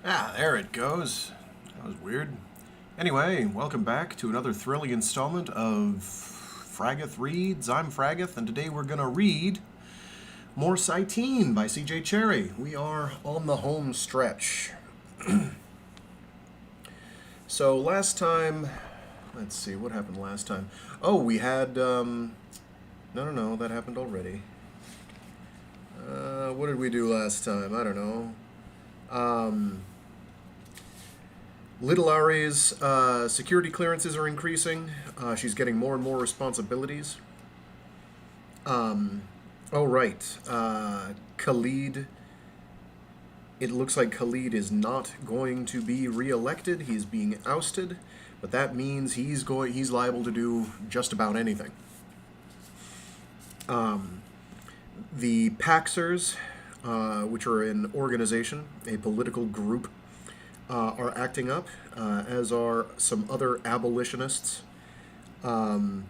Ah, there it goes. That was weird. Anyway, welcome back to another thrilling installment of Fraggoth Reads. I'm Fraggoth, and today we're going to read more Cyteen by C.J. Cherryh. We are on the home stretch. So last time, let's see, what happened last time? Oh, we had, no, that happened already. What did we do last time? I don't know. Little Ari's security clearances are increasing. She's getting more and more responsibilities. Oh, right. Khalid. It looks like Khalid is not going to be reelected. He's being ousted, but that means he's liable to do just about anything. The Paxers, which are an organization, a political group, are acting up, as are some other abolitionists. Some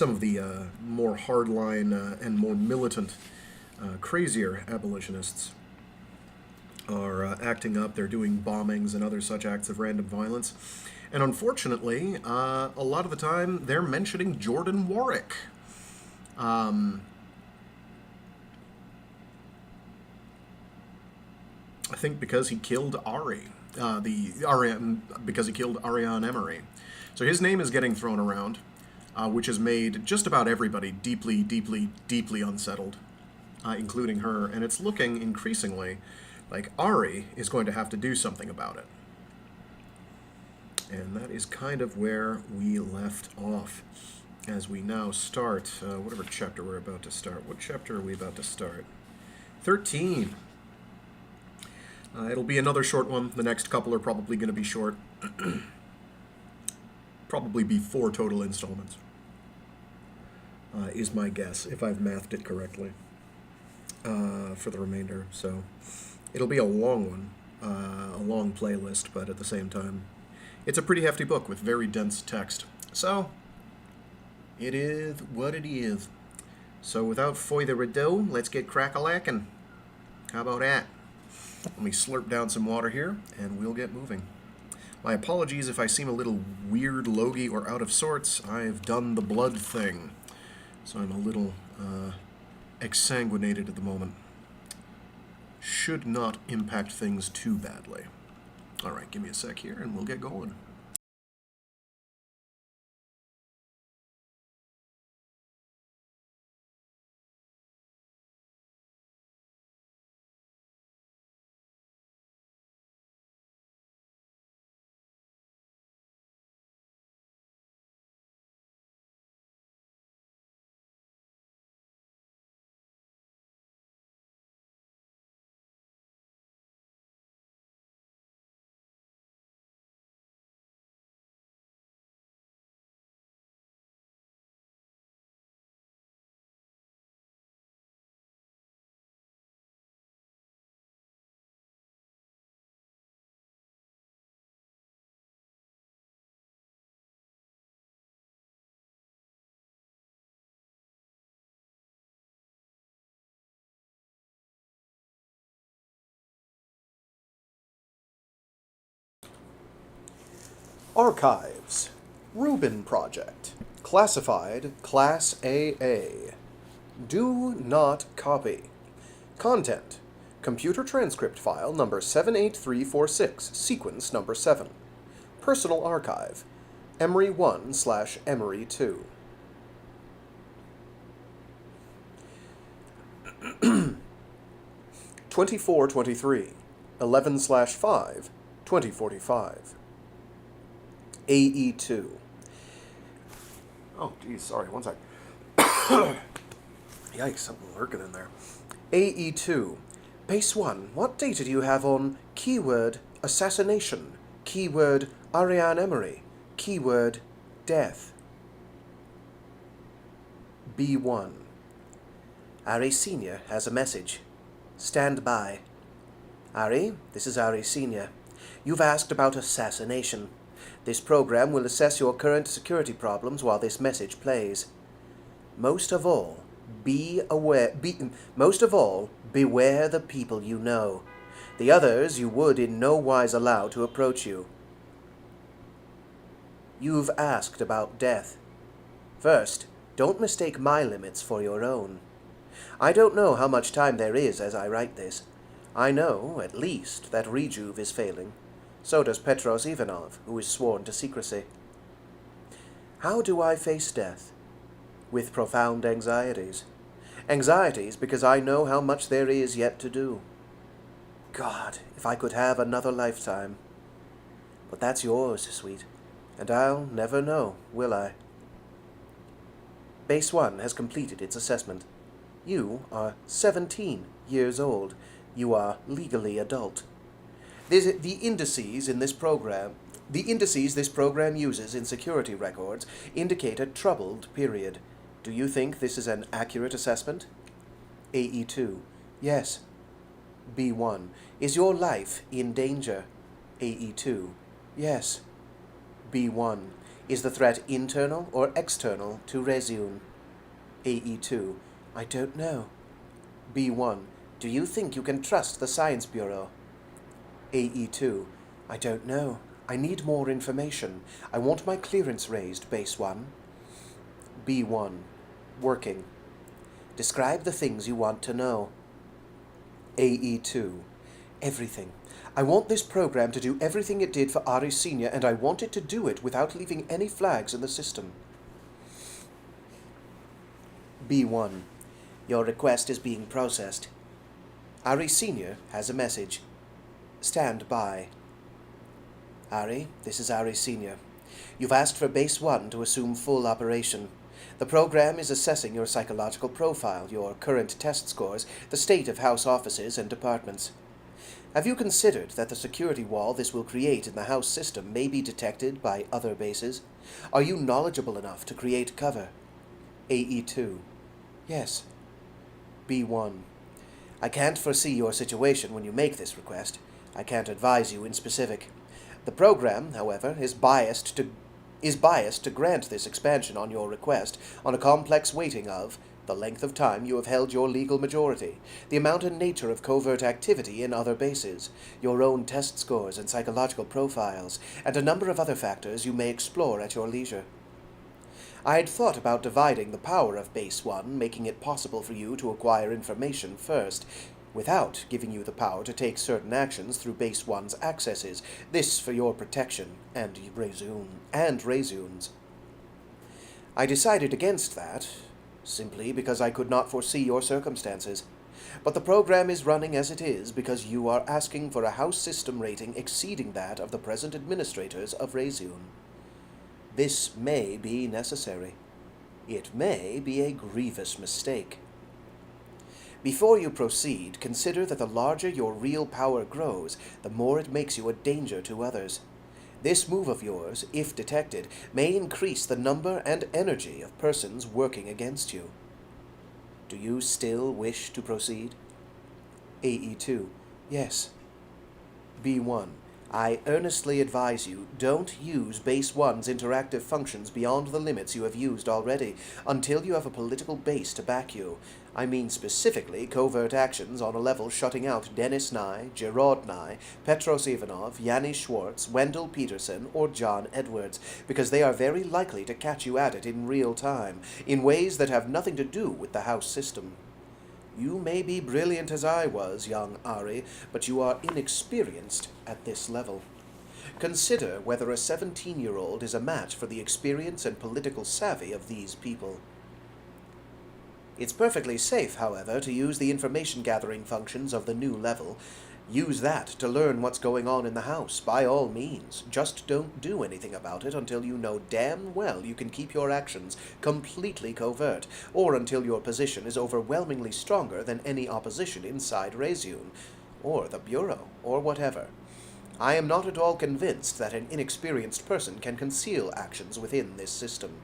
of the more hardline and more militant, crazier abolitionists are acting up. They're doing bombings and other such acts of random violence. And unfortunately, a lot of the time, they're mentioning Jordan Warrick. I think because he killed Ari. Because he killed Ariane Emery. So his name is getting thrown around, which has made just about everybody deeply, deeply, deeply unsettled, including her. And it's looking increasingly like Ari is going to have to do something about it. And that is kind of where we left off as we now start whatever chapter we're about to start. What chapter are we about to start? 13. It'll be another short one. The next couple are probably going to be short. Probably be 4 total installments, is my guess, if I've mathed it correctly, for the remainder. So it'll be a long one, a long playlist, but at the same time, it's a pretty hefty book with very dense text. So it is what it is. So without further ado, let's get crack-a-lackin'. How about that? Let me slurp down some water here, and we'll get moving. My apologies if I seem a little weird, logy, or out of sorts. I've done the blood thing, so I'm a little exsanguinated at the moment. Should not impact things too badly. All right, give me a sec here, and we'll get going. Archives. Rubin Project. Classified Class AA. Do not copy. Content. Computer transcript file number 78346, sequence number 7. Personal archive. Emery 1 / Emery 2. (2423) 11/5 2045. AE2. Oh, geez, sorry, one sec. Yikes, something lurking in there. AE2. Base 1, what data do you have on keyword assassination, keyword Ariane Emery, keyword death? B1. Ari Sr. has a message. Stand by. Ari, this is Ari Sr. You've asked about assassination. This program will assess your current security problems while this message plays. Most of all, beware the people you know. The others you would in no wise allow to approach you. You've asked about death. First, don't mistake my limits for your own. I don't know how much time there is as I write this. I know, at least, that Rejuve is failing. So does Petros Ivanov, who is sworn to secrecy. How do I face death? With profound anxieties. Anxieties because I know how much there is yet to do. God, if I could have another lifetime. But that's yours, sweet, and I'll never know, will I? Base 1 has completed its assessment. You are 17 years old. You are legally adult. The indices this program uses in security records indicate a troubled period. Do you think this is an accurate assessment? AE2. Yes. B1. Is your life in danger? AE2. Yes. B1. Is the threat internal or external to Reseune? AE2. I don't know. B1. Do you think you can trust the Science Bureau? AE2. I don't know. I need more information. I want my clearance raised, Base 1. B1. Working. Describe the things you want to know. AE2. Everything. I want this program to do everything it did for Ari Senior, and I want it to do it without leaving any flags in the system. B1. Your request is being processed. Ari Senior has a message. Stand by. Ari, this is Ari Senior. You've asked for Base 1 to assume full operation. The program is assessing your psychological profile, your current test scores, the state of House offices and departments. Have you considered that the security wall this will create in the House system may be detected by other bases? Are you knowledgeable enough to create cover? AE2. Yes. B1. I can't foresee your situation when you make this request. I can't advise you in specific. The program, however, is biased to grant this expansion on your request on a complex weighting of the length of time you have held your legal majority, the amount and nature of covert activity in other bases, your own test scores and psychological profiles, and a number of other factors you may explore at your leisure. I had thought about dividing the power of Base 1, making it possible for you to acquire information first, without giving you the power to take certain actions through Base 1's accesses, this for your protection and Reseune's. I decided against that, simply because I could not foresee your circumstances. But the program is running as it is because you are asking for a House system rating exceeding that of the present administrators of Reseune. This may be necessary. It may be a grievous mistake. Before you proceed, consider that the larger your real power grows, the more it makes you a danger to others. This move of yours, if detected, may increase the number and energy of persons working against you. Do you still wish to proceed? AE2. Yes. B1. I earnestly advise you, don't use Base 1's interactive functions beyond the limits you have used already, until you have a political base to back you. I mean specifically covert actions on a level shutting out Denis Nye, Gerard Nye, Petros Ivanov, Yanni Schwartz, Wendell Peterson, or John Edwards, because they are very likely to catch you at it in real time, in ways that have nothing to do with the House system. You may be brilliant as I was, young Ari, but you are inexperienced at this level. Consider whether a 17-year-old is a match for the experience and political savvy of these people. It's perfectly safe, however, to use the information-gathering functions of the new level. Use that to learn what's going on in the House, by all means. Just don't do anything about it until you know damn well you can keep your actions completely covert, or until your position is overwhelmingly stronger than any opposition inside Reseune, or the Bureau, or whatever. I am not at all convinced that an inexperienced person can conceal actions within this system.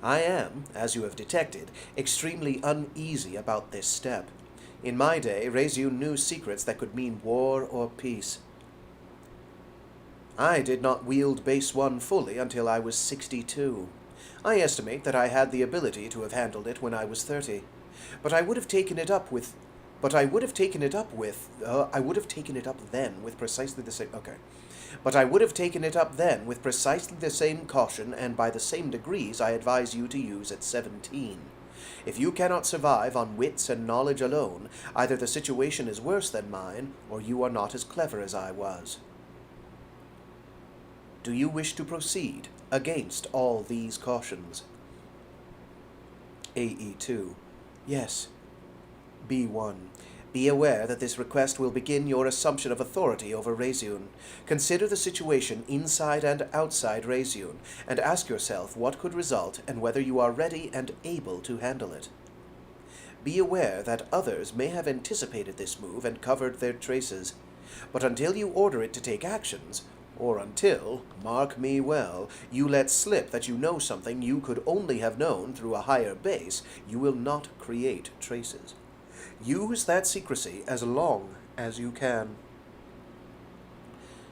I am, as you have detected, extremely uneasy about this step. In my day, Reseune knew secrets that could mean war or peace. I did not wield Base 1 fully until I was 62. I estimate that I had the ability to have handled it when I was 30, but I would have taken it up with But I would have taken it up with. I would have taken it up then with precisely the same. Okay. But I would have taken it up then with precisely the same caution and by the same degrees I advise you to use at 17. If you cannot survive on wits and knowledge alone, either the situation is worse than mine, or you are not as clever as I was. Do you wish to proceed against all these cautions? AE2. Yes. B1. Be aware that this request will begin your assumption of authority over Reseune. Consider the situation inside and outside Reseune, and ask yourself what could result and whether you are ready and able to handle it. Be aware that others may have anticipated this move and covered their traces, but until you order it to take actions, or until, mark me well, you let slip that you know something you could only have known through a higher base, you will not create traces. Use that secrecy as long as you can.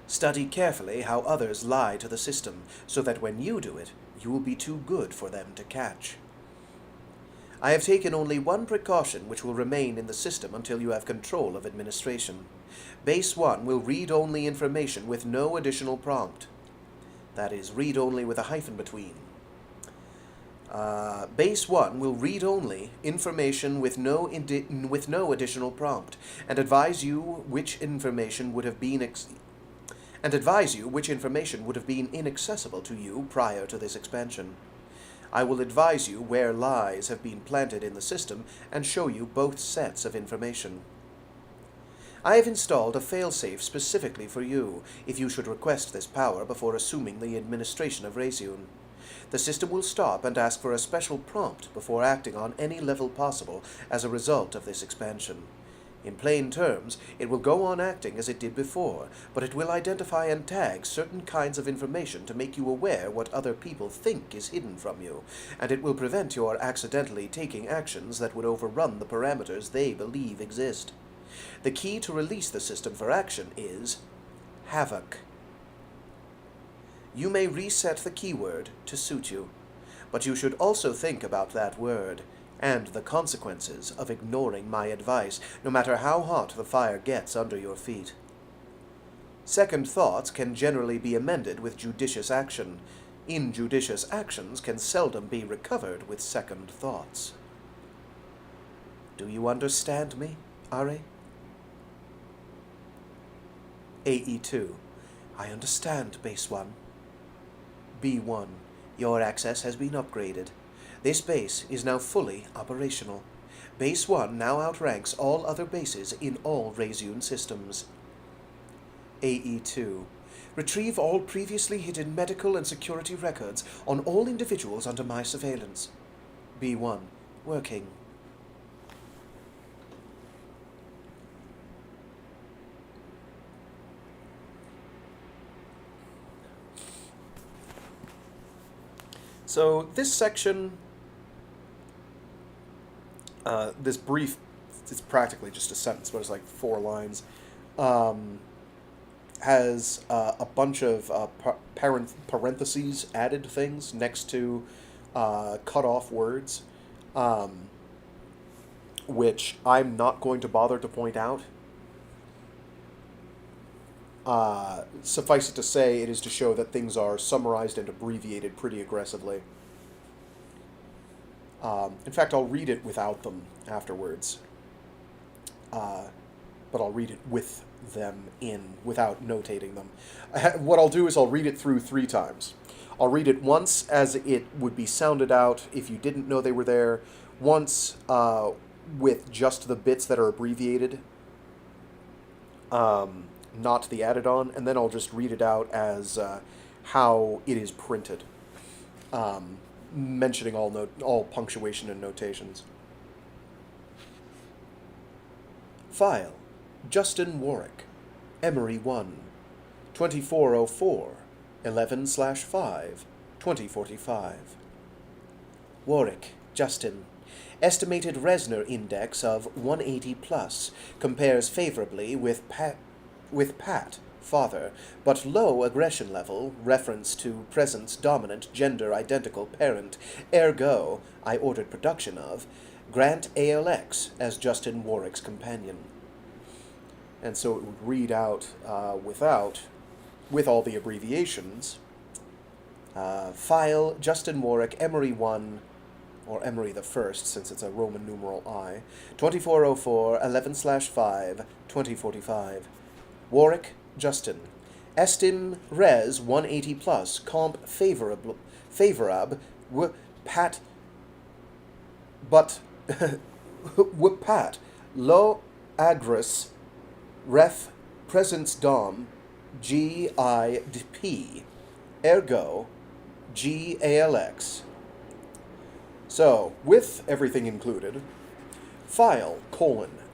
Study carefully how others lie to the system, so that when you do it, you will be too good for them to catch. I have taken only one precaution which will remain in the system until you have control of administration. Base 1 will read only information with no additional prompt. That is, read only with a hyphen between. Base 1 will read only information with no additional prompt, and advise you which information would have been inaccessible to you prior to this expansion. I will advise you where lies have been planted in the system and show you both sets of information. I have installed a failsafe specifically for you, if you should request this power before assuming the administration of Reseune. The system will stop and ask for a special prompt before acting on any level possible as a result of this expansion. In plain terms, it will go on acting as it did before, but it will identify and tag certain kinds of information to make you aware what other people think is hidden from you, and it will prevent your accidentally taking actions that would overrun the parameters they believe exist. The key to release the system for action is Havoc. You may reset the keyword to suit you, but you should also think about that word and the consequences of ignoring my advice, no matter how hot the fire gets under your feet. Second thoughts can generally be amended with judicious action. Injudicious actions can seldom be recovered with second thoughts. Do you understand me, Ari? AE2. I understand, Base 1. B1. Your access has been upgraded. This base is now fully operational. Base 1 now outranks all other bases in all Reseune systems. AE2. Retrieve all previously hidden medical and security records on all individuals under my surveillance. B1. Working. So this section, this brief, it's practically just a sentence, but it's like 4 lines, has a bunch of parentheses added things next to cut off words, which I'm not going to bother to point out. Suffice it to say, it is to show that things are summarized and abbreviated pretty aggressively. In fact, I'll read it without them afterwards. But I'll read it with them in, without notating them. What I'll do is I'll read it through 3 times. I'll read it once as it would be sounded out if you didn't know they were there, once with just the bits that are abbreviated, not the added on, and then I'll just read it out as how it is printed, mentioning all punctuation and notations. File: Justin Warrick, Emery 1, 2404, 11/5, 2045. Warrick, Justin. Estimated Resner index of 180 plus, compares favorably with Pat, father, but low aggression level, reference to presence dominant gender identical parent, ergo, I ordered production of, grant ALX as Justin Warrick's companion. And so it would read out with all the abbreviations. File Justin Warrick, Emery 1, or Emery the First, since it's a Roman numeral I, 2404, 11/5, 2045. Warrick, Justin. Estim res 180 plus, comp favorab, pat, but, pat, lo agris, ref, presence dom, GIP, ergo, GALX. So, with everything included, file,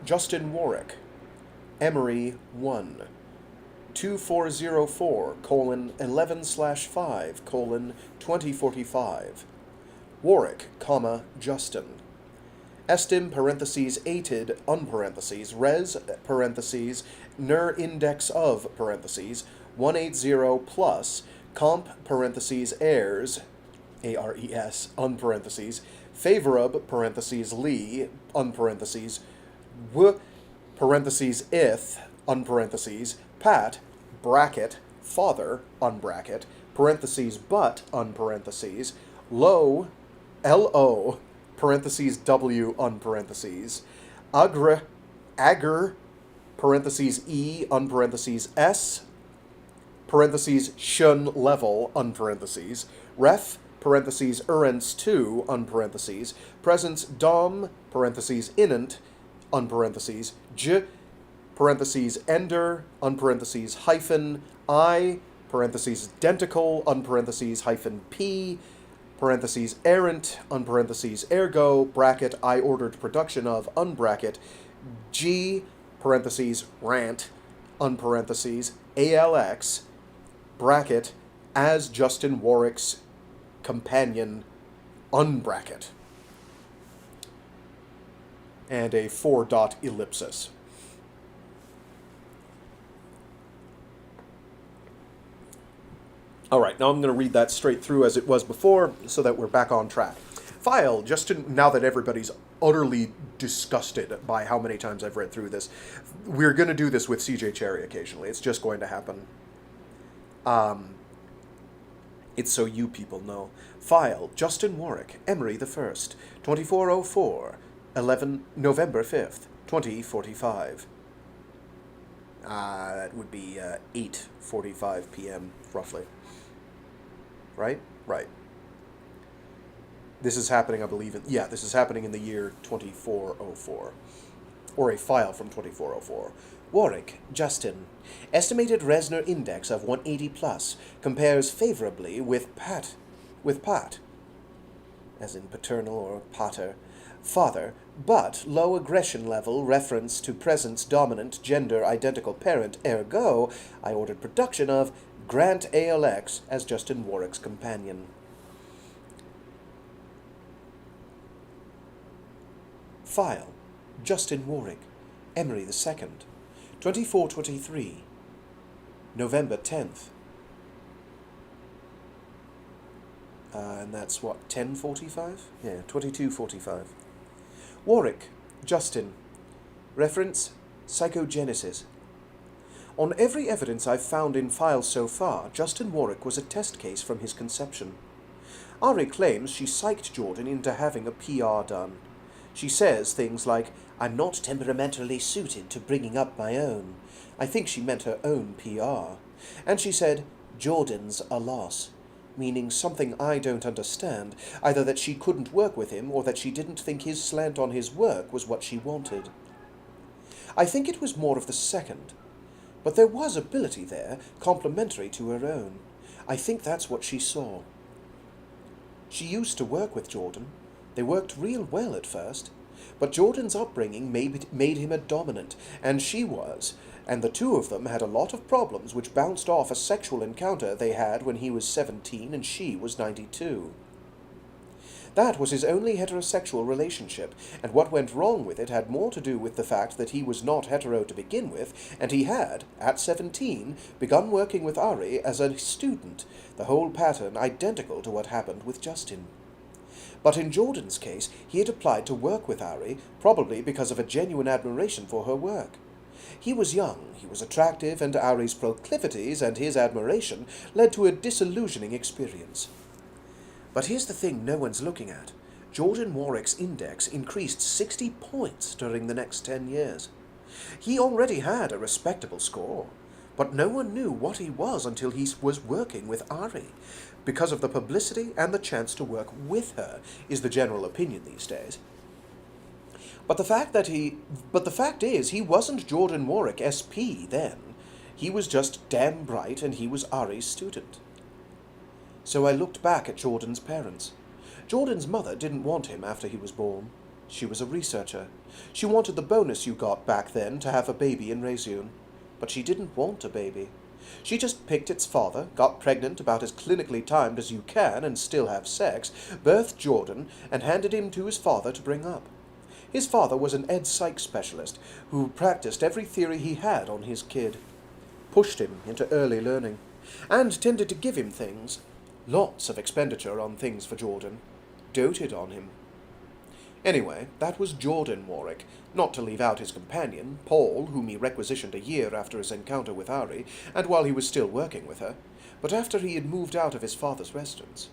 Justin Warrick, Emery 1, 2404, 11/5, 2045. Warrick, Justin. Estim, parentheses, ated, unparentheses, res, parentheses, ner index of, parentheses, 180 plus, comp, parentheses, heirs, ARES, unparentheses, favorab, parentheses, lee, unparentheses, w, parentheses, ith, unparentheses, pat, bracket, father, unbracket, parentheses, but, unparentheses, lo, LO, parentheses, W, unparentheses, agar, parentheses, E, unparentheses, S, parentheses, shun level, unparentheses, ref, parentheses, urens 2, unparentheses, presence, dom, parentheses, inant, unparentheses, j, parentheses, ender, unparentheses, hyphen, I, parentheses, identical, unparentheses, hyphen, P, parentheses, errant, unparentheses, ergo, bracket, I ordered production of, unbracket, G, parentheses, rant, unparentheses, ALX, bracket, as Justin Warrick's companion, unbracket. And a 4-dot ellipsis. All right, now I'm going to read that straight through as it was before so that we're back on track. File, now that everybody's utterly disgusted by how many times I've read through this, we're going to do this with CJ Cherryh occasionally. It's just going to happen. It's so you people know. File, Justin Warrick, Emery the First, 2404, November 5th, 2045. That would be 8:45 p.m., roughly. Right? Right. This is happening, I believe, this is happening in the year 2404. Or a file from 2404. Warrick, Justin. Estimated Resner index of 180 plus. Compares favorably with Pat, as in paternal or pater, father, but low aggression level, reference to presence dominant, gender identical parent, ergo, I ordered production of grant ALX as Justin Warrick's companion. File, Justin Warrick, Emery the 2nd, 2423, November 10th. And that's what, 10:45? Yeah, 22:45. Warrick, Justin. Reference, psychogenesis. On every evidence I've found in files so far, Justin Warrick was a test case from his conception. Ari claims she psyched Jordan into having a PR done. She says things like, I'm not temperamentally suited to bringing up my own. I think she meant her own PR. And she said, Jordan's a loss, meaning something I don't understand, either that she couldn't work with him or that she didn't think his slant on his work was what she wanted. I think it was more of the second. But there was ability there, complementary to her own. I think that's what she saw. She used to work with Jordan. They worked real well at first. But Jordan's upbringing made him a dominant, and she was, and the two of them had a lot of problems which bounced off a sexual encounter they had when he was 17 and she was 92. That was his only heterosexual relationship, and what went wrong with it had more to do with the fact that he was not hetero to begin with, and he had, at 17, begun working with Ari as a student, the whole pattern identical to what happened with Justin. But in Jordan's case, he had applied to work with Ari, probably because of a genuine admiration for her work. He was young, he was attractive, and Ari's proclivities and his admiration led to a disillusioning experience. But here's the thing no one's looking at. Jordan Warrick's index increased 60 points during the next 10 years. He already had a respectable score, but no one knew what he was until he was working with Ari, because of the publicity and the chance to work with her, is the general opinion these days. But the fact is, he wasn't Jordan Warrick SP then. He was just damn bright, and he was Ari's student. So I looked back at Jordan's parents. Jordan's mother didn't want him after he was born. She was a researcher. She wanted the bonus you got back then to have a baby in Reseune. But she didn't want a baby. She just picked its father, got pregnant about as clinically timed as you can and still have sex, birthed Jordan, and handed him to his father to bring up. His father was an ed-psych specialist who practiced every theory he had on his kid, pushed him into early learning, and tended to give him things. Lots of expenditure on things for Jordan. Doted on him. Anyway, that was Jordan Warrick, not to leave out his companion, Paul, whom he requisitioned a year after his encounter with Ari, and while he was still working with her, but after he had moved out of his father's residence.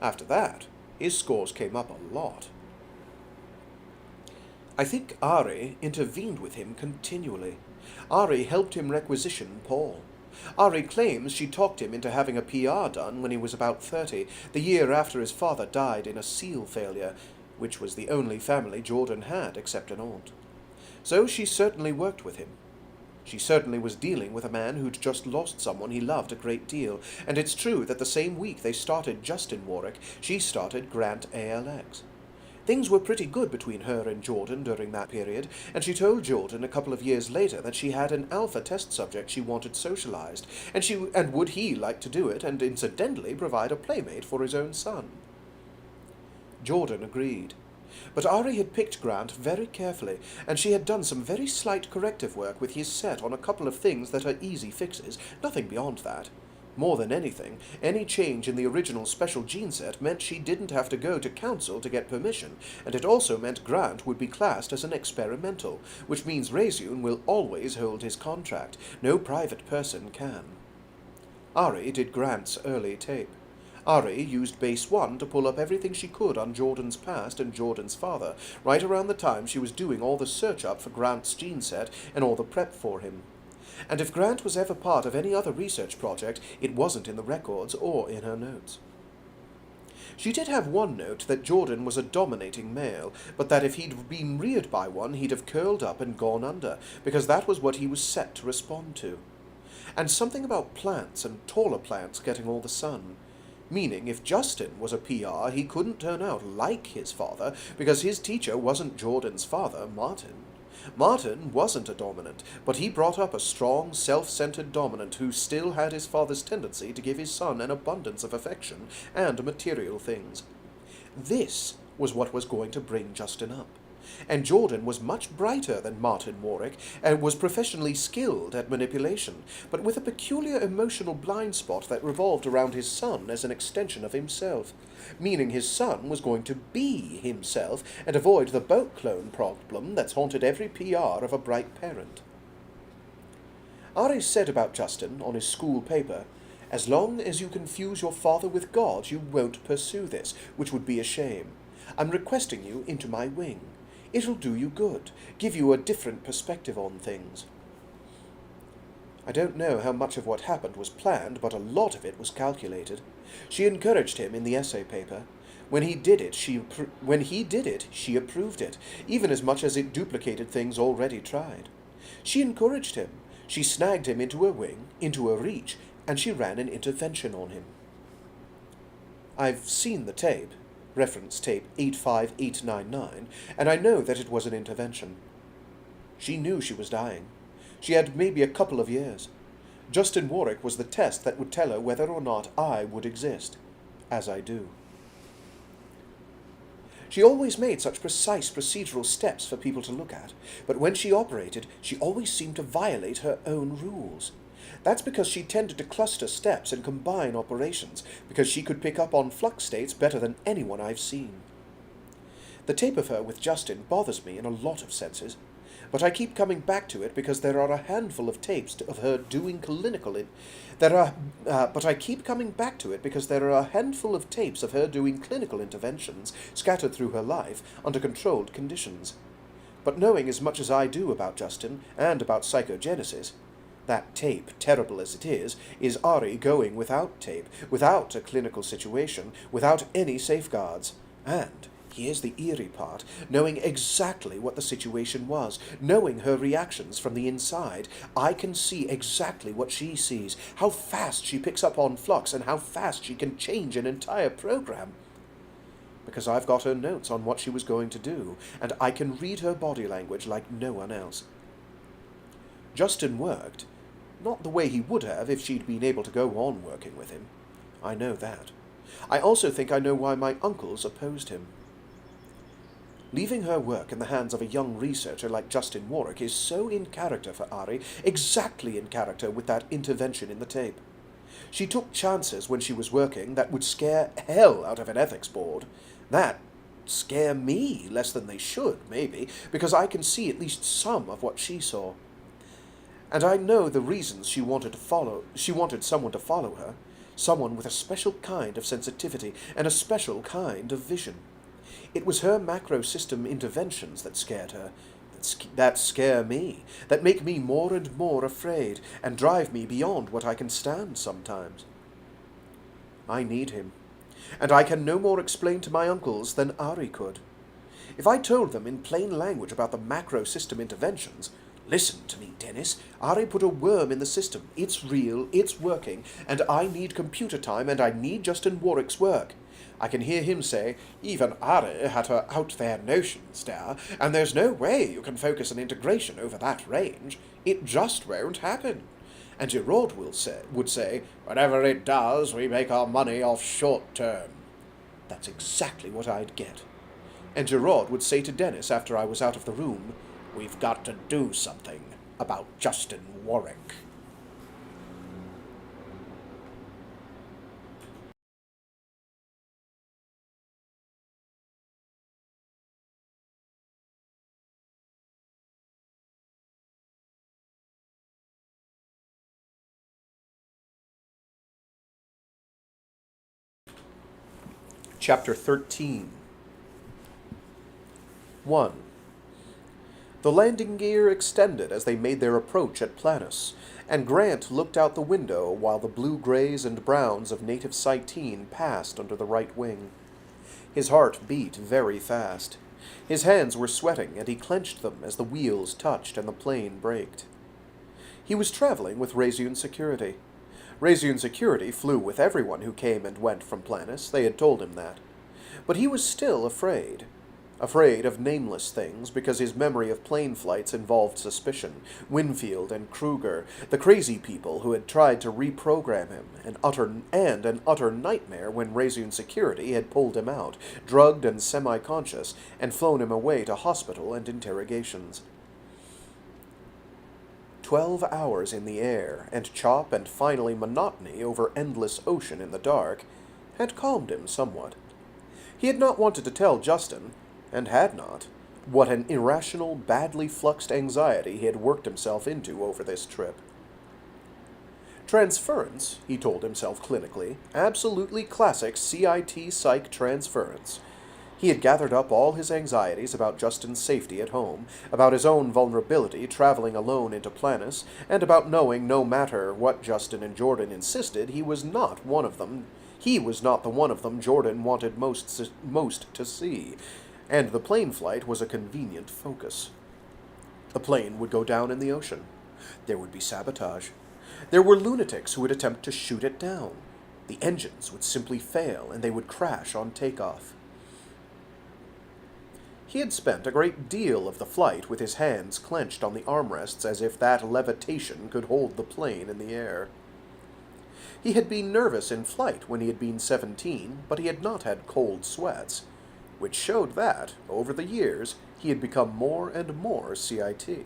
After that, his scores came up a lot. I think Ari intervened with him continually. Ari helped him requisition Paul. Ari claims she talked him into having a PR done when he was about 30, the year after his father died in a seal failure, which was the only family Jordan had except an aunt. So she certainly worked with him. She certainly was dealing with a man who'd just lost someone he loved a great deal, and it's true that the same week they started Justin Warrick, she started Grant ALX. Things were pretty good between her and Jordan during that period, and she told Jordan a couple of years later that she had an alpha test subject she wanted socialized, and would he like to do it and incidentally provide a playmate for his own son. Jordan agreed. But Ari had picked Grant very carefully, and she had done some very slight corrective work with his set on a couple of things that are easy fixes, nothing beyond that. More than anything, any change in the original special gene set meant she didn't have to go to council to get permission, and it also meant Grant would be classed as an experimental, which means Reseune will always hold his contract. No private person can. Ari did Grant's early tape. Ari used Base 1 to pull up everything she could on Jordan's past and Jordan's father, right around the time she was doing all the search-up for Grant's gene set and all the prep for him. And if Grant was ever part of any other research project, it wasn't in the records or in her notes. She did have one note that Jordan was a dominating male, but that if he'd been reared by one, he'd have curled up and gone under, because that was what he was set to respond to. And something about plants and taller plants getting all the sun. Meaning, if Justin was a PR, he couldn't turn out like his father, because his teacher wasn't Jordan's father, Martin. Martin wasn't a dominant, but he brought up a strong, self-centered dominant who still had his father's tendency to give his son an abundance of affection and material things. This was what was going to bring Justin up. And Jordan was much brighter than Martin Warrick, and was professionally skilled at manipulation, but with a peculiar emotional blind spot that revolved around his son as an extension of himself, meaning his son was going to be himself and avoid the boat clone problem that's haunted every PR of a bright parent. Ari said about Justin on his school paper, "As long as you confuse your father with God, you won't pursue this, which would be a shame. I'm requesting you into my wing. It'll do you good, give you a different perspective on things." I don't know how much of what happened was planned, but a lot of it was calculated. She encouraged him in the essay paper. When he did it, she approved it, even as much as it duplicated things already tried. She encouraged him. She snagged him into a wing, into a reach, and she ran an intervention on him. I've seen the tape, reference tape 85899, and I know that it was an intervention. She knew she was dying. She had maybe a couple of years. Justin Warrick was the test that would tell her whether or not I would exist, as I do. She always made such precise procedural steps for people to look at, but when she operated, she always seemed to violate her own rules. That's because she tended to cluster steps and combine operations, because she could pick up on flux states better than anyone I've seen. The tape of her with Justin bothers me in a lot of senses, but I keep coming back to it because there are a handful of tapes of her doing clinical interventions scattered through her life under controlled conditions. But knowing as much as I do about Justin and about psychogenesis, that tape, terrible as it is Ari going without tape, without a clinical situation, without any safeguards. And here's the eerie part, knowing exactly what the situation was, knowing her reactions from the inside, I can see exactly what she sees, how fast she picks up on flux, and how fast she can change an entire program. Because I've got her notes on what she was going to do, and I can read her body language like no one else. Justin worked, not the way he would have if she'd been able to go on working with him. I know that. I also think I know why my uncles opposed him. Leaving her work in the hands of a young researcher like Justin Warrick is so in character for Ari, exactly in character with that intervention in the tape. She took chances when she was working that would scare hell out of an ethics board. That scare me less than they should, maybe, because I can see at least some of what she saw. And I know the reasons she wanted someone to follow her, someone with a special kind of sensitivity and a special kind of vision. It was her macro-system interventions that scared her, that scare me, that make me more and more afraid, and drive me beyond what I can stand sometimes. I need him, and I can no more explain to my uncles than Ari could. If I told them in plain language about the macro-system interventions, listen to me, Dennis, Ari put a worm in the system, it's real, it's working, and I need computer time, and I need Justin Warrick's work. I can hear him say, even Ari had her out-there notions there, and there's no way you can focus an integration over that range. It just won't happen. And Gerard would say, whenever it does, we make our money off short term. That's exactly what I'd get. And Gerard would say to Dennis after I was out of the room, we've got to do something about Justin Warrick. Chapter 13. 1. The landing gear extended as they made their approach at Planus, and Grant looked out the window while the blue-grays and browns of native Cyteen passed under the right wing. His heart beat very fast. His hands were sweating, and he clenched them as the wheels touched and the plane braked. He was traveling with Reseune Security. Reseune Security flew with everyone who came and went from Planus, they had told him that. But he was still afraid. Afraid of nameless things, because his memory of plane flights involved suspicion, Winfield and Kruger, the crazy people who had tried to reprogram him, an utter nightmare when Reseune Security had pulled him out, drugged and semi-conscious, and flown him away to hospital and interrogations. 12 hours in the air, and chop and finally monotony over endless ocean in the dark, had calmed him somewhat. He had not wanted to tell Justin, and had not, what an irrational, badly fluxed anxiety he had worked himself into over this trip. Transference, he told himself clinically, absolutely classic CIT psych transference. He had gathered up all his anxieties about Justin's safety at home, about his own vulnerability traveling alone into Planus, and about knowing no matter what Justin and Jordan insisted, he was not one of them. He was not the one of them Jordan wanted most to see, and the plane flight was a convenient focus. The plane would go down in the ocean. There would be sabotage. There were lunatics who would attempt to shoot it down. The engines would simply fail, and they would crash on takeoff. He had spent a great deal of the flight with his hands clenched on the armrests as if that levitation could hold the plane in the air. He had been nervous in flight when he had been 17, but he had not had cold sweats, which showed that, over the years, he had become more and more CIT.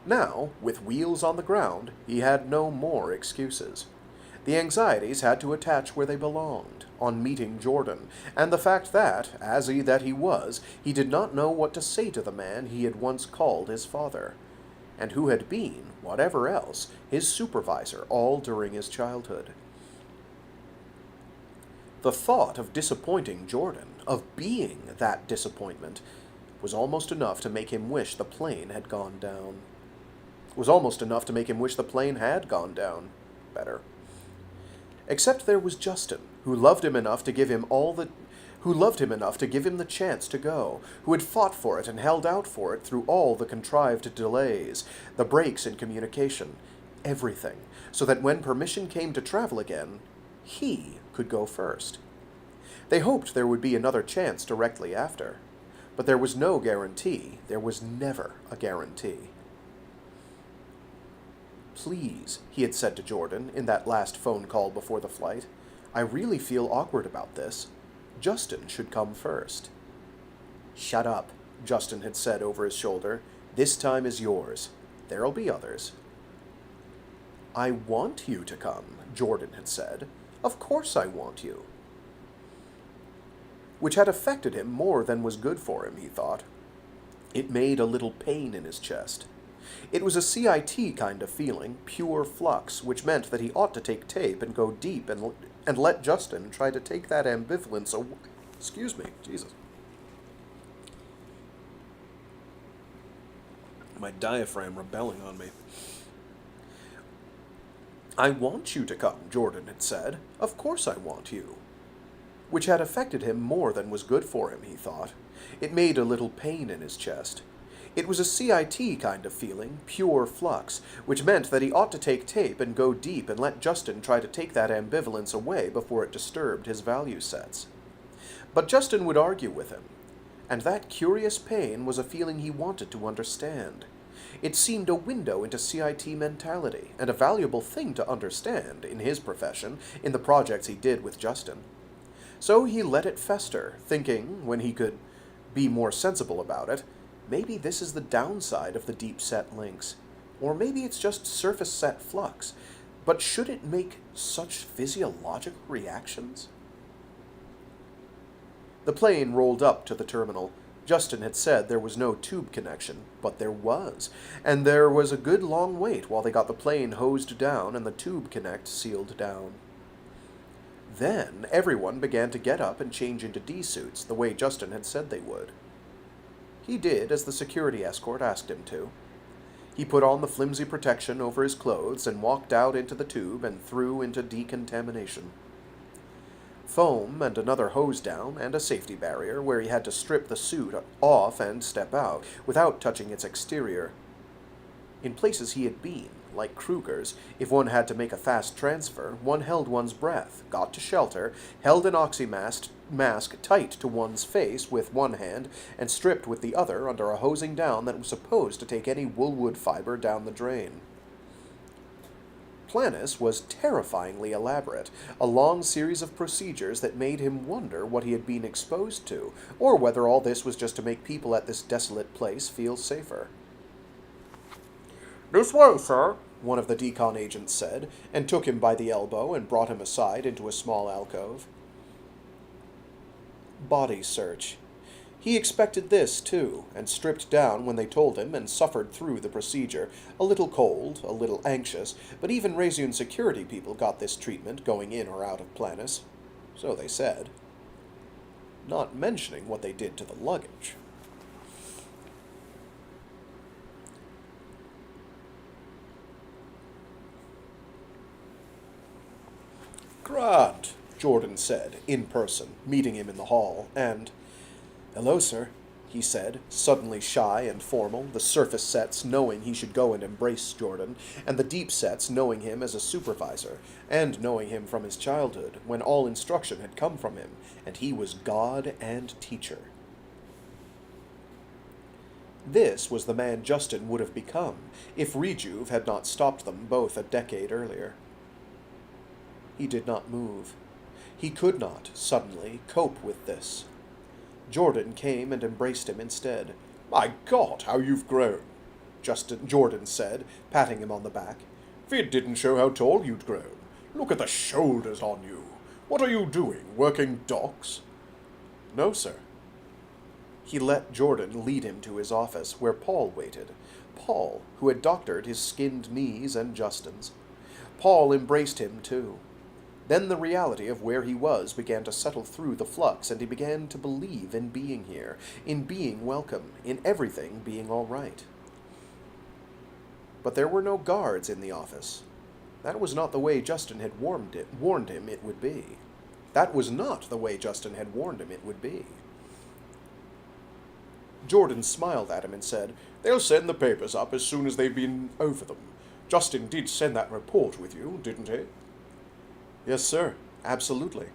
Now, with wheels on the ground, he had no more excuses. The anxieties had to attach where they belonged, on meeting Jordan, and the fact that, as that he was, he did not know what to say to the man he had once called his father, and who had been, whatever else, his supervisor all during his childhood. The thought of disappointing Jordan, of being that disappointment, was almost enough to make him wish the plane had gone down. Was almost enough to make him wish the plane had gone down. Better. Except there was Justin, who loved him enough to give him the chance to go, who had fought for it and held out for it through all the contrived delays, the breaks in communication, everything, so that when permission came to travel again, he could go first. They hoped there would be another chance directly after, but there was no guarantee. There was never a guarantee. "Please," he had said to Jordan in that last phone call before the flight, "I really feel awkward about this. Justin should come first." "Shut up," Justin had said over his shoulder. "This time is yours. There'll be others." "I want you to come," Jordan had said. "Of course I want you." Which had affected him more than was good for him, he thought. It made a little pain in his chest. It was a CIT kind of feeling, pure flux, which meant that he ought to take tape and go deep and let Justin try to take that ambivalence away. Excuse me, Jesus. My diaphragm rebelling on me. "I want you to come," Jordan had said. "Of course I want you." Which had affected him more than was good for him, he thought. It made a little pain in his chest. It was a CIT kind of feeling, pure flux, which meant that he ought to take tape and go deep and let Justin try to take that ambivalence away before it disturbed his value sets. But Justin would argue with him, and that curious pain was a feeling he wanted to understand. It seemed a window into CIT mentality, and a valuable thing to understand, in his profession, in the projects he did with Justin. So he let it fester, thinking, when he could be more sensible about it, maybe this is the downside of the deep-set links, or maybe it's just surface-set flux, but should it make such physiological reactions? The plane rolled up to the terminal. Justin had said there was no tube connection, but there was, and there was a good long wait while they got the plane hosed down and the tube connect sealed down. Then everyone began to get up and change into D-suits, the way Justin had said they would. He did as the security escort asked him to. He put on the flimsy protection over his clothes and walked out into the tube and through into decontamination. Foam and another hose down and a safety barrier where he had to strip the suit off and step out without touching its exterior. In places he had been, like Kruger's, if one had to make a fast transfer, one held one's breath, got to shelter, held an oxymask tight to one's face with one hand, and stripped with the other under a hosing down that was supposed to take any woolwood fiber down the drain. Planis was terrifyingly elaborate, a long series of procedures that made him wonder what he had been exposed to, or whether all this was just to make people at this desolate place feel safer. "This way, sir," one of the decon agents said, and took him by the elbow and brought him aside into a small alcove. Body search. He expected this, too, and stripped down when they told him and suffered through the procedure, a little cold, a little anxious, but even Reseune Security people got this treatment going in or out of Planis. So they said. Not mentioning what they did to the luggage. "Grant," Jordan said, in person, meeting him in the hall, and, "Hello, sir," he said, suddenly shy and formal, the surface sets knowing he should go and embrace Jordan, and the deep sets knowing him as a supervisor, and knowing him from his childhood, when all instruction had come from him, and he was God and teacher. This was the man Justin would have become, if Rejuve had not stopped them both a decade earlier. He did not move. He could not, suddenly, cope with this. Jordan came and embraced him instead. "My God, how you've grown!" Jordan said, patting him on the back. It didn't show how tall you'd grown. Look at the shoulders on you. What are you doing, working docks? No, sir. He let Jordan lead him to his office, where Paul waited. Paul, who had doctored his skinned knees and Justin's. Paul embraced him, too. Then the reality of where he was began to settle through the flux, and he began to believe in being here, in being welcome, in everything being all right. But there were no guards in the office. That was not the way Justin had warned him it would be. That was not the way Justin had warned him it would be. Jordan smiled at him and said, They'll send the papers up as soon as they've been over them. Justin did send that report with you, didn't he? Yes, sir. Absolutely.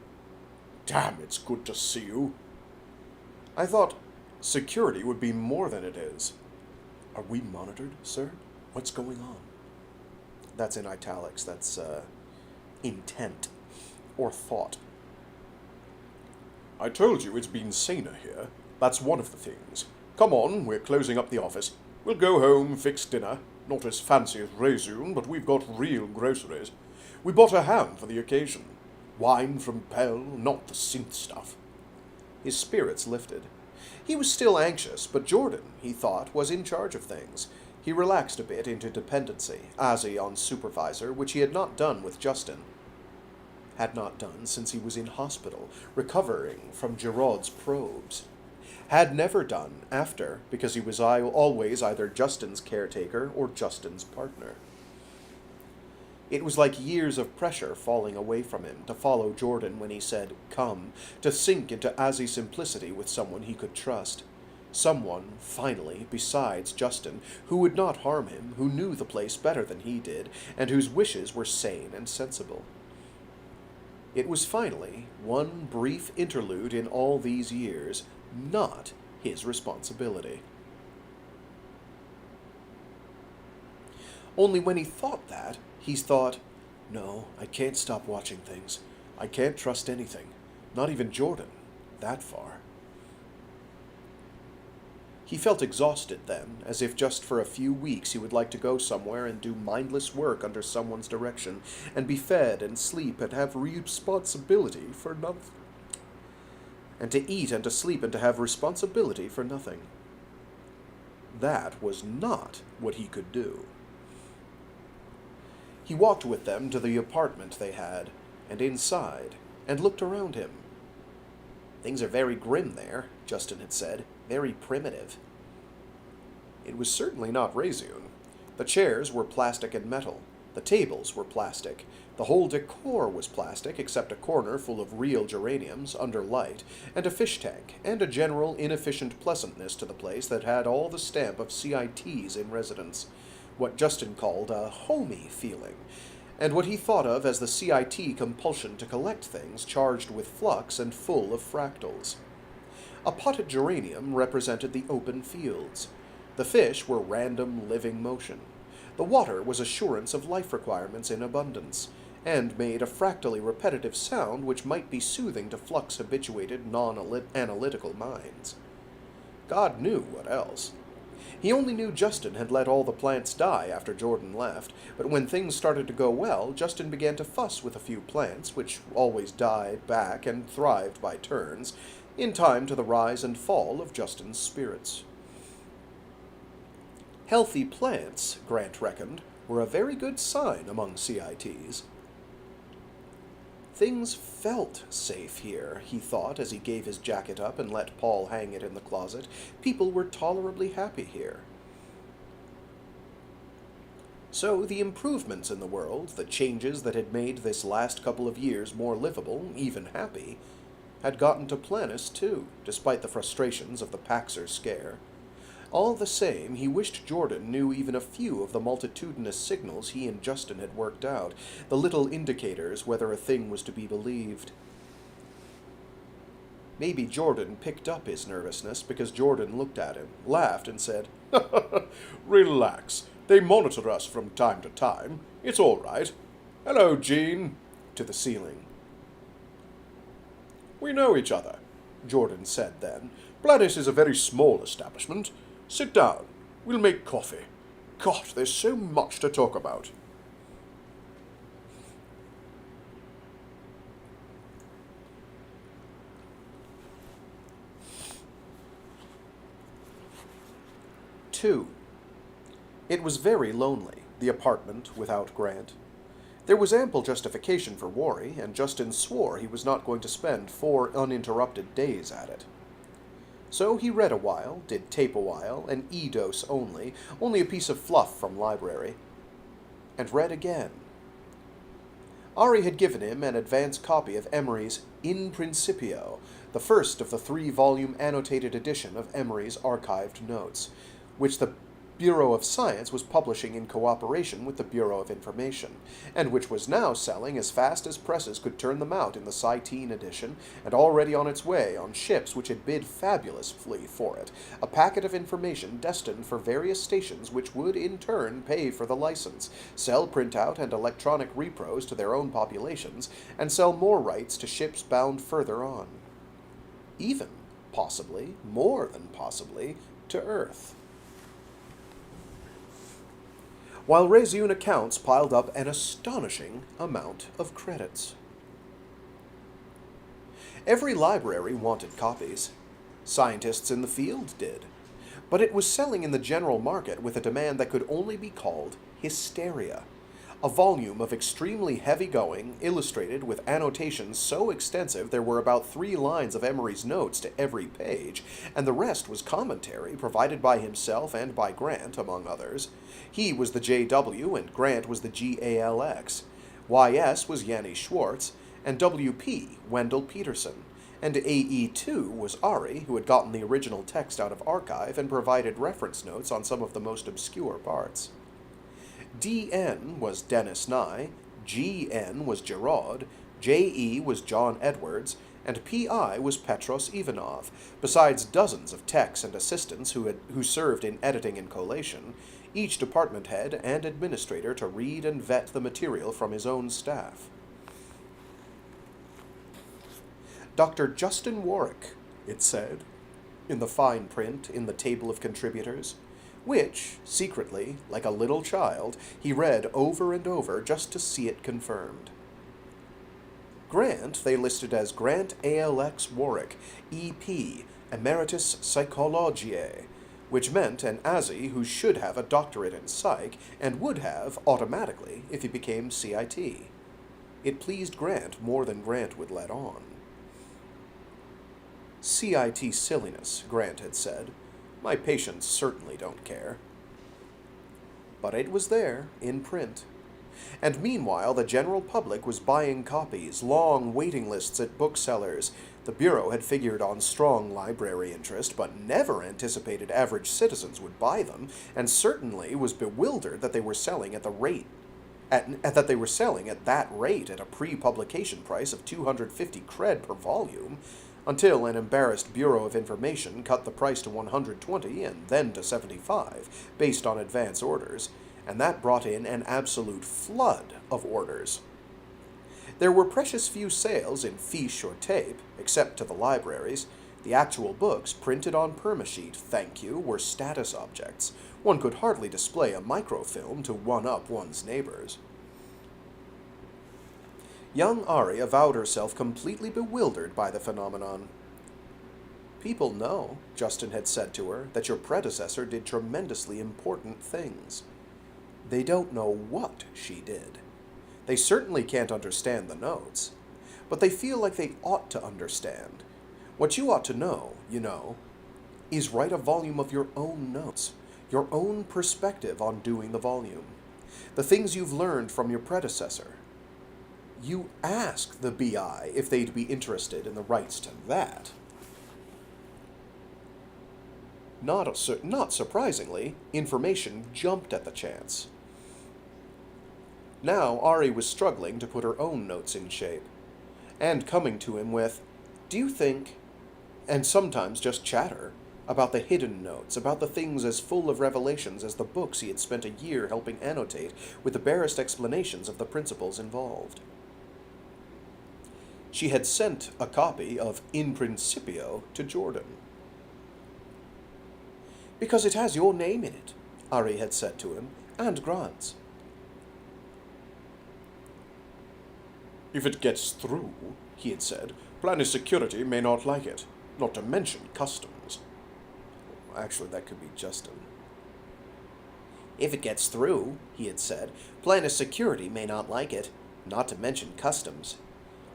Damn, it's good to see you. I thought security would be more than it is. Are we monitored, sir? What's going on? That's in italics. That's intent or thought. I told you it's been saner here. That's one of the things. Come on, we're closing up the office. We'll go home, fix dinner. Not as fancy as Reseune, but we've got real groceries. We bought a ham for the occasion. Wine from Pell, not the synth stuff. His spirits lifted. He was still anxious, but Jordan, he thought, was in charge of things. He relaxed a bit into dependency, Ozzy on supervisor, which he had not done with Justin. Had not done since he was in hospital, recovering from Giraud's probes. Had never done after, because he was always either Justin's caretaker or Justin's partner. It was like years of pressure falling away from him to follow Jordan when he said, come, to sink into Ozzy simplicity with someone he could trust. Someone, finally, besides Justin, who would not harm him, who knew the place better than he did, and whose wishes were sane and sensible. It was finally, one brief interlude in all these years, not his responsibility. Only when he thought that, he thought, no, I can't stop watching things. I can't trust anything, not even Jordan, that far. He felt exhausted then, as if just for a few weeks he would like to go somewhere and do mindless work under someone's direction, and be fed and sleep and have responsibility for nothing. And to eat and to sleep and to have responsibility for nothing. That was not what he could do. He walked with them to the apartment they had, and inside, and looked around him. Things are very grim there, Justin had said, very primitive. It was certainly not Reseune. The chairs were plastic and metal. The tables were plastic. The whole decor was plastic, except a corner full of real geraniums, under light, and a fish tank, and a general inefficient pleasantness to the place that had all the stamp of CITs in residence, what Justin called a homey feeling, and what he thought of as the CIT compulsion to collect things charged with flux and full of fractals. A potted geranium represented the open fields. The fish were random living motion. The water was assurance of life requirements in abundance, and made a fractally repetitive sound which might be soothing to flux-habituated, non-analytical minds. God knew what else. He only knew Justin had let all the plants die after Jordan left, but when things started to go well, Justin began to fuss with a few plants, which always died back and thrived by turns, in time to the rise and fall of Justin's spirits. Healthy plants, Grant reckoned, were a very good sign among CITs. Things felt safe here, he thought as he gave his jacket up and let Paul hang it in the closet. People were tolerably happy here. So the improvements in the world, the changes that had made this last couple of years more livable, even happy, had gotten to Planus too, despite the frustrations of the Paxer scare. All the same, he wished Jordan knew even a few of the multitudinous signals he and Justin had worked out, the little indicators whether a thing was to be believed. Maybe Jordan picked up his nervousness because Jordan looked at him, laughed, and said, Relax. They monitor us from time to time. It's all right. Hello, Jean, to the ceiling. We know each other, Jordan said then. Planus is a very small establishment. Sit down. We'll make coffee. God, there's so much to talk about. Two. It was very lonely, the apartment without Grant. There was ample justification for worry, and Justin swore he was not going to spend 4 uninterrupted days at it. So he read a while, did tape a while, an e-dose only a piece of fluff from library, and read again. Ari had given him an advance copy of Emery's In Principio, the first of the 3-volume annotated edition of Emery's archived notes, which the Bureau of Science was publishing in cooperation with the Bureau of Information, and which was now selling as fast as presses could turn them out in the Cyteen edition, and already on its way on ships which had bid fabulously for it, a packet of information destined for various stations which would in turn pay for the license, sell printout and electronic repros to their own populations, and sell more rights to ships bound further on. Even, possibly, more than possibly, to Earth. While Reseune accounts piled up an astonishing amount of credits. Every library wanted copies. Scientists in the field did. But it was selling in the general market with a demand that could only be called hysteria. A volume of extremely heavy-going, illustrated with annotations so extensive there were about 3 lines of Emery's notes to every page, and the rest was commentary provided by himself and by Grant, among others. He was the JW, and Grant was the GALX. YS was Yanni Schwartz, and WP, Wendell Peterson, and AE2 was Ari, who had gotten the original text out of archive and provided reference notes on some of the most obscure parts. DN was Dennis Nye, GN was Giraud, JE was John Edwards, and PI was Petros Ivanov, besides dozens of techs and assistants who served in editing and collation, each department head and administrator to read and vet the material from his own staff. Dr. Justin Warrick, it said, in the fine print in the table of contributors, which, secretly, like a little child, he read over and over just to see it confirmed. Grant they listed as Grant ALX Warrick, EP, Emeritus Psychologiae, which meant an Azzy who should have a doctorate in psych, and would have, automatically, if he became CIT. It pleased Grant more than Grant would let on. CIT silliness, Grant had said. My patients certainly don't care. But it was there, in print. And meanwhile the general public was buying copies, long waiting lists at booksellers. The Bureau had figured on strong library interest, but never anticipated average citizens would buy them, and certainly was bewildered that they were selling at that rate at a pre-publication price of 250 cred per volume, until an embarrassed Bureau of Information cut the price to 120 and then to 75, based on advance orders, and that brought in an absolute flood of orders. There were precious few sales in fiche or tape, except to the libraries. The actual books, printed on permasheet, thank you, were status objects. One could hardly display a microfilm to one-up one's neighbors. Young Ari avowed herself completely bewildered by the phenomenon. People know, Justin had said to her, that your predecessor did tremendously important things. They don't know what she did. They certainly can't understand the notes, but they feel like they ought to understand. What you ought to know, you know, is write a volume of your own notes, your own perspective on doing the volume, the things you've learned from your predecessor. You ask the BI if they'd be interested in the rights to that. Not surprisingly, information jumped at the chance. Now Ari was struggling to put her own notes in shape, and coming to him with, "Do you think," and sometimes just chatter, about the hidden notes, about the things as full of revelations as the books he had spent a year helping annotate with the barest explanations of the principles involved. She had sent a copy of In Principio to Jordan. "Because it has your name in it. Ari had said to him, and Grant's. If it gets through, he had said, Planet Security may not like it, not to mention customs. Actually, that could be Justin. If it gets through, he had said, Planet Security may not like it, not to mention customs.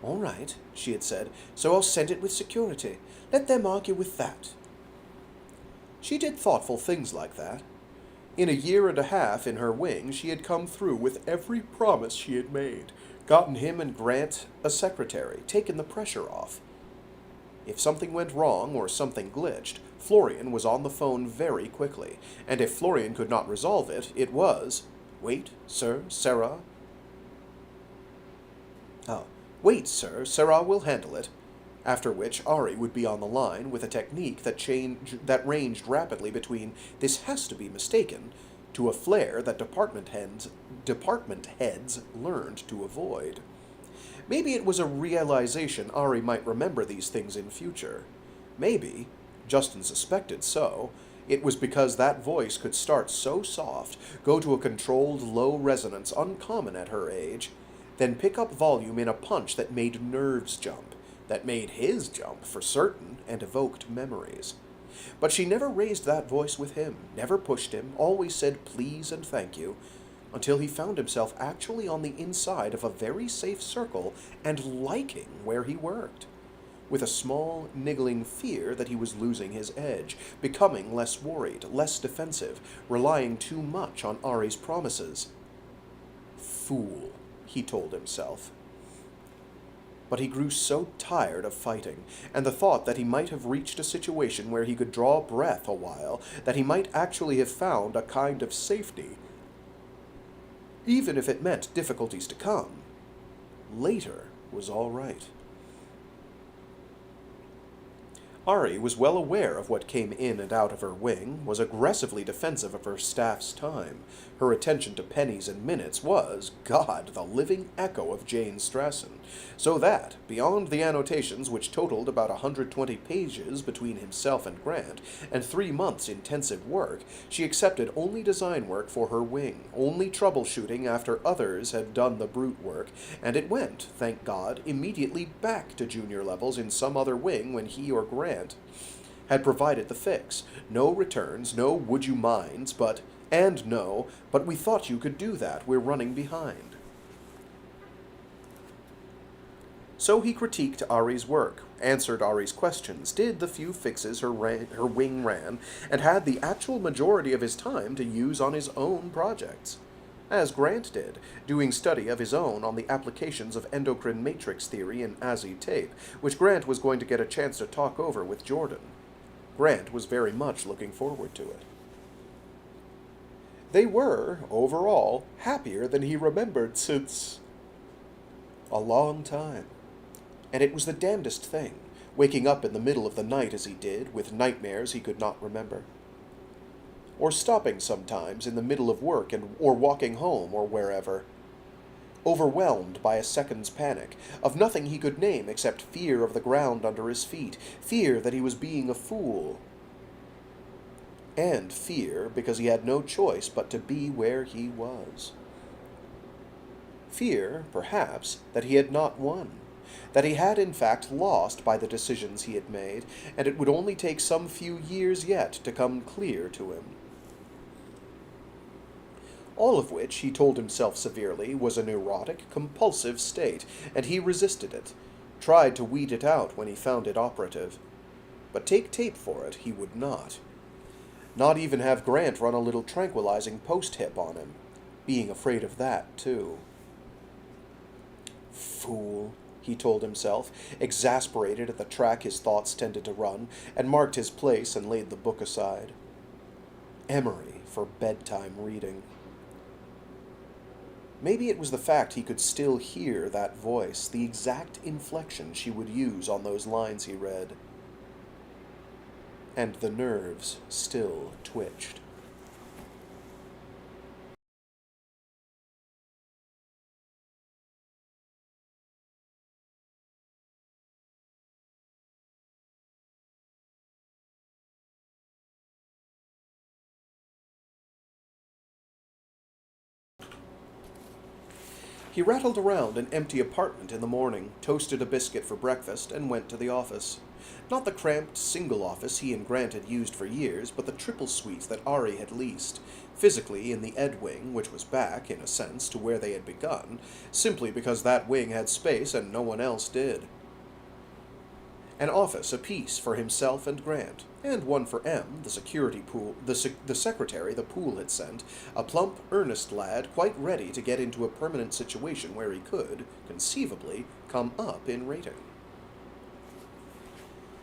All right, she had said, so I'll send it with security. Let them argue with that. She did thoughtful things like that. In a year and a half in her wing, she had come through with every promise she had made, gotten him and Grant a secretary, taken the pressure off. If something went wrong or something glitched, Florian was on the phone very quickly, and if Florian could not resolve it, it was, Wait, sir, Sarah will handle it. After which Ari would be on the line with a technique that ranged rapidly between this has to be mistaken to a flair that department heads learned to avoid. Maybe it was a realization Ari might remember these things in future. Maybe, Justin suspected so, it was because that voice could start so soft, go to a controlled low resonance uncommon at her age, then pick up volume in a punch that made nerves jump, that made his jump for certain, and evoked memories. But she never raised that voice with him, never pushed him, always said please and thank you, until he found himself actually on the inside of a very safe circle and liking where he worked, with a small, niggling fear that he was losing his edge, becoming less worried, less defensive, relying too much on Ari's promises. Fool, he told himself. But he grew so tired of fighting, and the thought that he might have reached a situation where he could draw breath a while, that he might actually have found a kind of safety, even if it meant difficulties to come, later was all right. Ari was well aware of what came in and out of her wing, was aggressively defensive of her staff's time. Her attention to pennies and minutes was, God, the living echo of Jane Strassen, so that, beyond the annotations which totaled about 120 pages between himself and Grant, and 3 months' intensive work, she accepted only design work for her wing, only troubleshooting after others had done the brute work, and it went, thank God, immediately back to junior levels in some other wing when he or Grant had provided the fix. No returns, no would you minds, but we thought you could do that, we're running behind. So he critiqued Ari's work, answered Ari's questions, did the few fixes her wing ran, and had the actual majority of his time to use on his own projects. As Grant did, doing study of his own on the applications of endocrine matrix theory in ASI tape, which Grant was going to get a chance to talk over with Jordan. Grant was very much looking forward to it. They were, overall, happier than he remembered since a long time. And it was the damnedest thing, waking up in the middle of the night as he did, with nightmares he could not remember. Or stopping sometimes in the middle of work or walking home or wherever, overwhelmed by a second's panic, of nothing he could name except fear of the ground under his feet, fear that he was being a fool, and fear because he had no choice but to be where he was. Fear, perhaps, that he had not won, that he had in fact lost by the decisions he had made, and it would only take some few years yet to come clear to him. All of which, he told himself severely, was a neurotic, compulsive state, and he resisted it, tried to weed it out when he found it operative. But take tape for it he would not. Not even have Grant run a little tranquilizing post-hip on him, being afraid of that, too. Fool, he told himself, exasperated at the track his thoughts tended to run, and marked his place and laid the book aside. Emery for bedtime reading. Maybe it was the fact he could still hear that voice, the exact inflection she would use on those lines he read. And the nerves still twitched. He rattled around an empty apartment in the morning, toasted a biscuit for breakfast, and went to the office. Not the cramped single office he and Grant had used for years, but the triple suite that Ari had leased, physically in the Ed Wing, which was back, in a sense, to where they had begun, simply because that wing had space and no one else did. An office apiece for himself and Grant, and one for M, the security pool, the secretary the pool had sent, a plump, earnest lad quite ready to get into a permanent situation where he could, conceivably, come up in rating.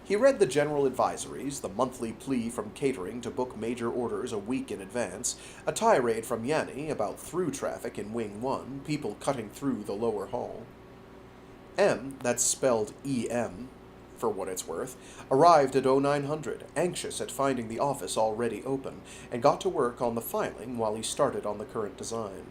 He read the general advisories, the monthly plea from catering to book major orders a week in advance, a tirade from Yanni about through traffic in Wing 1, people cutting through the lower hall. M, that's spelled E-M, for what it's worth, arrived at 0900, anxious at finding the office already open, and got to work on the filing while he started on the current design.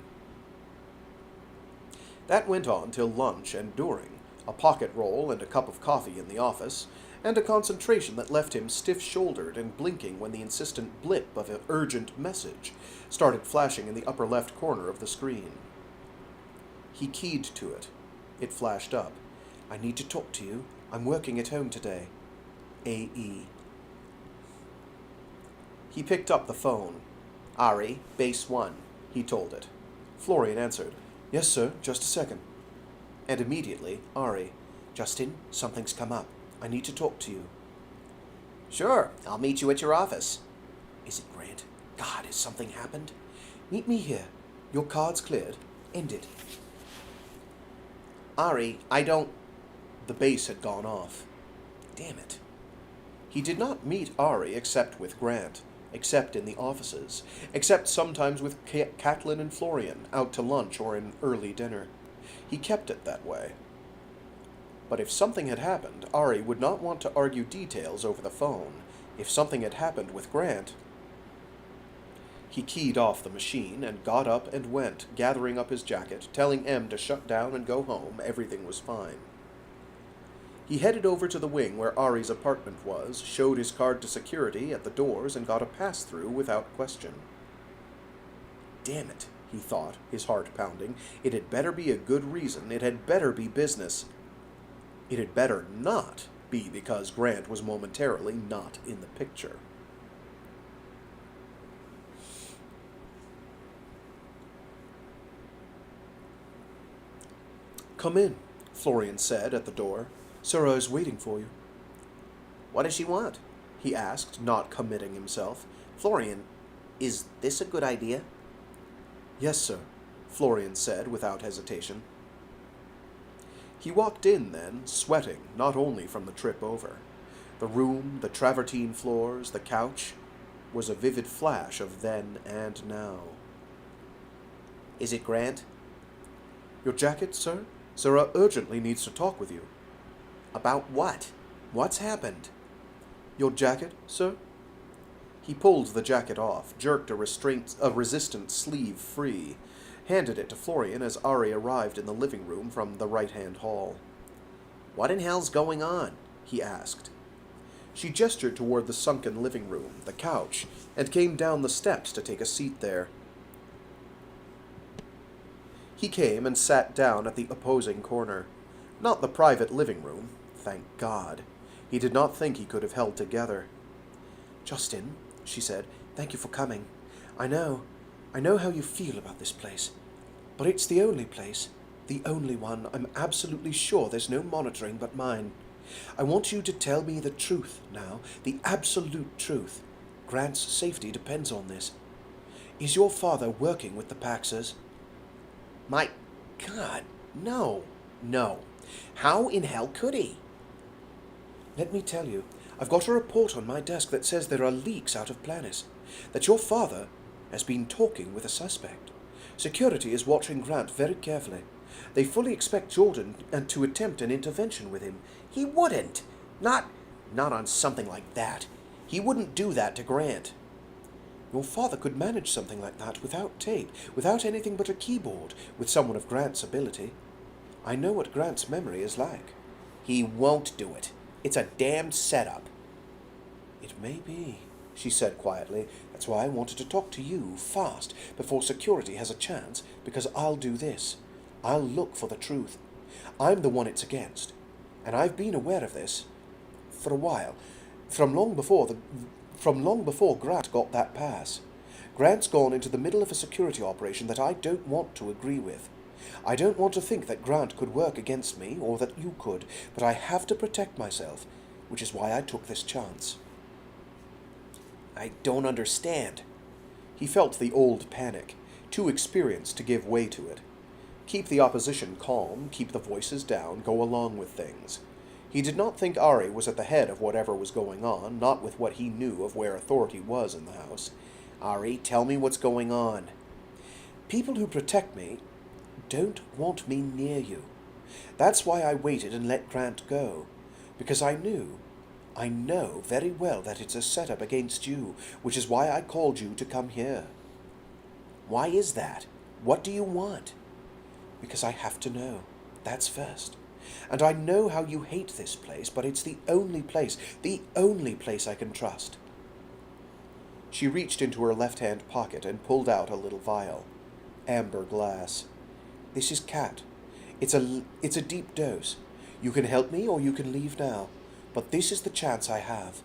That went on till lunch and during, a pocket roll and a cup of coffee in the office, and a concentration that left him stiff-shouldered and blinking when the insistent blip of an urgent message started flashing in the upper left corner of the screen. He keyed to it. It flashed up. "I need to talk to you. I'm working at home today. A.E." He picked up the phone. "Ari, base 1, he told it. Florian answered, "Yes, sir, just a second." And immediately, Ari, "Justin, something's come up. I need to talk to you." "Sure, I'll meet you at your office." "Is it Grant? God, has something happened?" "Meet me here. Your card's cleared. End it." "Ari, I don't..." The base had gone off. Damn it. He did not meet Ari except with Grant, except in the offices, except sometimes with Catelyn and Florian, out to lunch or an early dinner. He kept it that way. But if something had happened, Ari would not want to argue details over the phone. If something had happened with Grant... He keyed off the machine and got up and went, gathering up his jacket, telling M to shut down and go home. Everything was fine. He headed over to the wing where Ari's apartment was, showed his card to security at the doors, and got a pass-through without question. Damn it, he thought, his heart pounding. It had better be a good reason. It had better be business. It had better not be because Grant was momentarily not in the picture. "Come in," Florian said at the door. "Sarah is waiting for you." "What does she want?" he asked, not committing himself. "Florian, is this a good idea?" "Yes, sir," Florian said without hesitation. He walked in then, sweating, not only from the trip over. The room, the travertine floors, the couch, was a vivid flash of then and now. "Is it Grant?" "Your jacket, sir? Sarah urgently needs to talk with you." "About what? What's happened?" "Your jacket, sir?" He pulled the jacket off, jerked a resistant sleeve free, handed it to Florian as Ari arrived in the living room from the right-hand hall. "What in hell's going on?" he asked. She gestured toward the sunken living room, the couch, and came down the steps to take a seat there. He came and sat down at the opposing corner. Not the private living room, thank God. He did not think he could have held together. "Justin," she said, "thank you for coming. I know how you feel about this place. But it's the only place, the only one. I'm absolutely sure there's no monitoring but mine. I want you to tell me the truth now, the absolute truth. Grant's safety depends on this. Is your father working with the Paxers?" "My God, no. How in hell could he?" "Let me tell you, I've got a report on my desk that says there are leaks out of Planis, that your father has been talking with a suspect. Security is watching Grant very carefully. They fully expect Jordan to attempt an intervention with him." "He wouldn't. Not on something like that. He wouldn't do that to Grant." "Your father could manage something like that without tape, without anything but a keyboard, with someone of Grant's ability. I know what Grant's memory is like." "He won't do it. It's a damned setup." "It may be," she said quietly. "That's why I wanted to talk to you, fast, before security has a chance, because I'll do this. I'll look for the truth. I'm the one it's against, and I've been aware of this for a while, from long before Grant got that pass. Grant's gone into the middle of a security operation that I don't want to agree with. I don't want to think that Grant could work against me, or that you could, but I have to protect myself, which is why I took this chance. I don't understand. He felt the old panic, too experienced to give way to it. Keep the opposition calm, keep the voices down, go along with things. He did not think Ari was at the head of whatever was going on, not with what he knew of where authority was in the house. Ari, tell me what's going on. People who protect me don't want me near you. That's why I waited and let Grant go. Because I know very well that it's a setup against you, which is why I called you to come here. Why is that? What do you want? Because I have to know. That's first. And I know how you hate this place, but it's the only place I can trust. She reached into her left-hand pocket and pulled out a little vial. Amber glass. This is cat. It's a deep dose. You can help me or you can leave now. But this is the chance I have.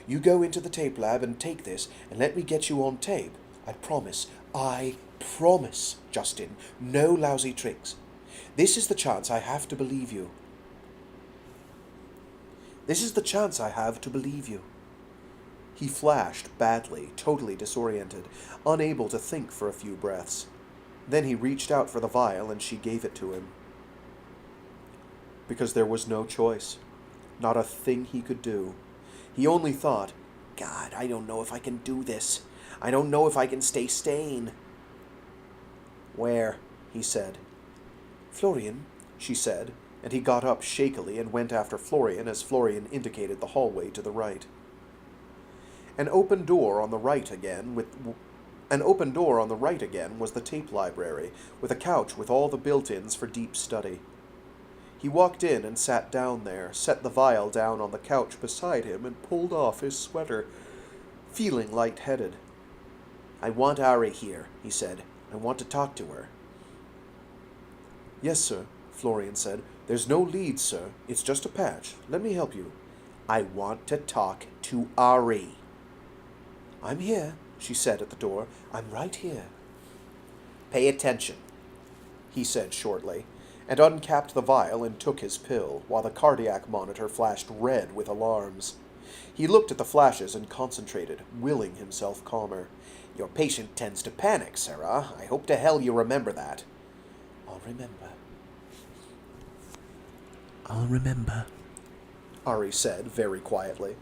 You go into the tape lab and take this and let me get you on tape. I promise, Justin. No lousy tricks. This is the chance I have to believe you. This is the chance I have to believe you. He flashed badly, totally disoriented, unable to think for a few breaths. Then he reached out for the vial and she gave it to him. Because there was no choice. Not a thing he could do. He only thought, God, I don't know if I can do this. I don't know if I can stay sane. Where? He said. Florian, she said, and he got up shakily and went after Florian as Florian indicated the hallway to the right. An open door on the right again was the tape library, with a couch with all the built-ins for deep study. He walked in and sat down there, set the vial down on the couch beside him, and pulled off his sweater, feeling light-headed. I want Ari here, he said. I want to talk to her. Yes, sir, Florian said. There's no lead, sir. It's just a patch. Let me help you. I want to talk to Ari. I'm here, she said at the door. I'm right here. Pay attention, he said shortly, and uncapped the vial and took his pill, while the cardiac monitor flashed red with alarms. He looked at the flashes and concentrated, willing himself calmer. Your patient tends to panic, Sarah. I hope to hell you remember that. I'll remember, Ari said very quietly.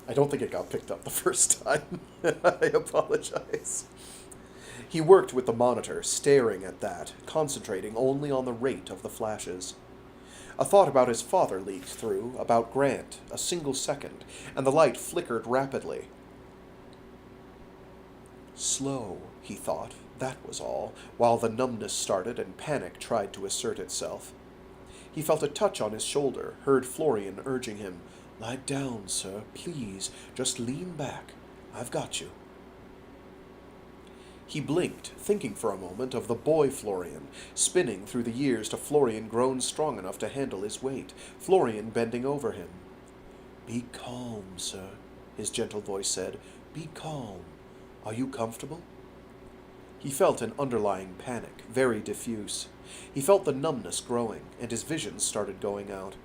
I don't think it got picked up the first time. I apologize. He worked with the monitor, staring at that, concentrating only on the rate of the flashes. A thought about his father leaked through, about Grant, a single second, and the light flickered rapidly. Slow, he thought, that was all, while the numbness started and panic tried to assert itself. He felt a touch on his shoulder, heard Florian urging him, Lie down, sir, please, just lean back. I've got you. He blinked, thinking for a moment of the boy Florian, spinning through the years to Florian grown strong enough to handle his weight, Florian bending over him. Be calm, sir, his gentle voice said. Be calm. Are you comfortable? He felt an underlying panic, very diffuse. He felt the numbness growing, and his vision started going out.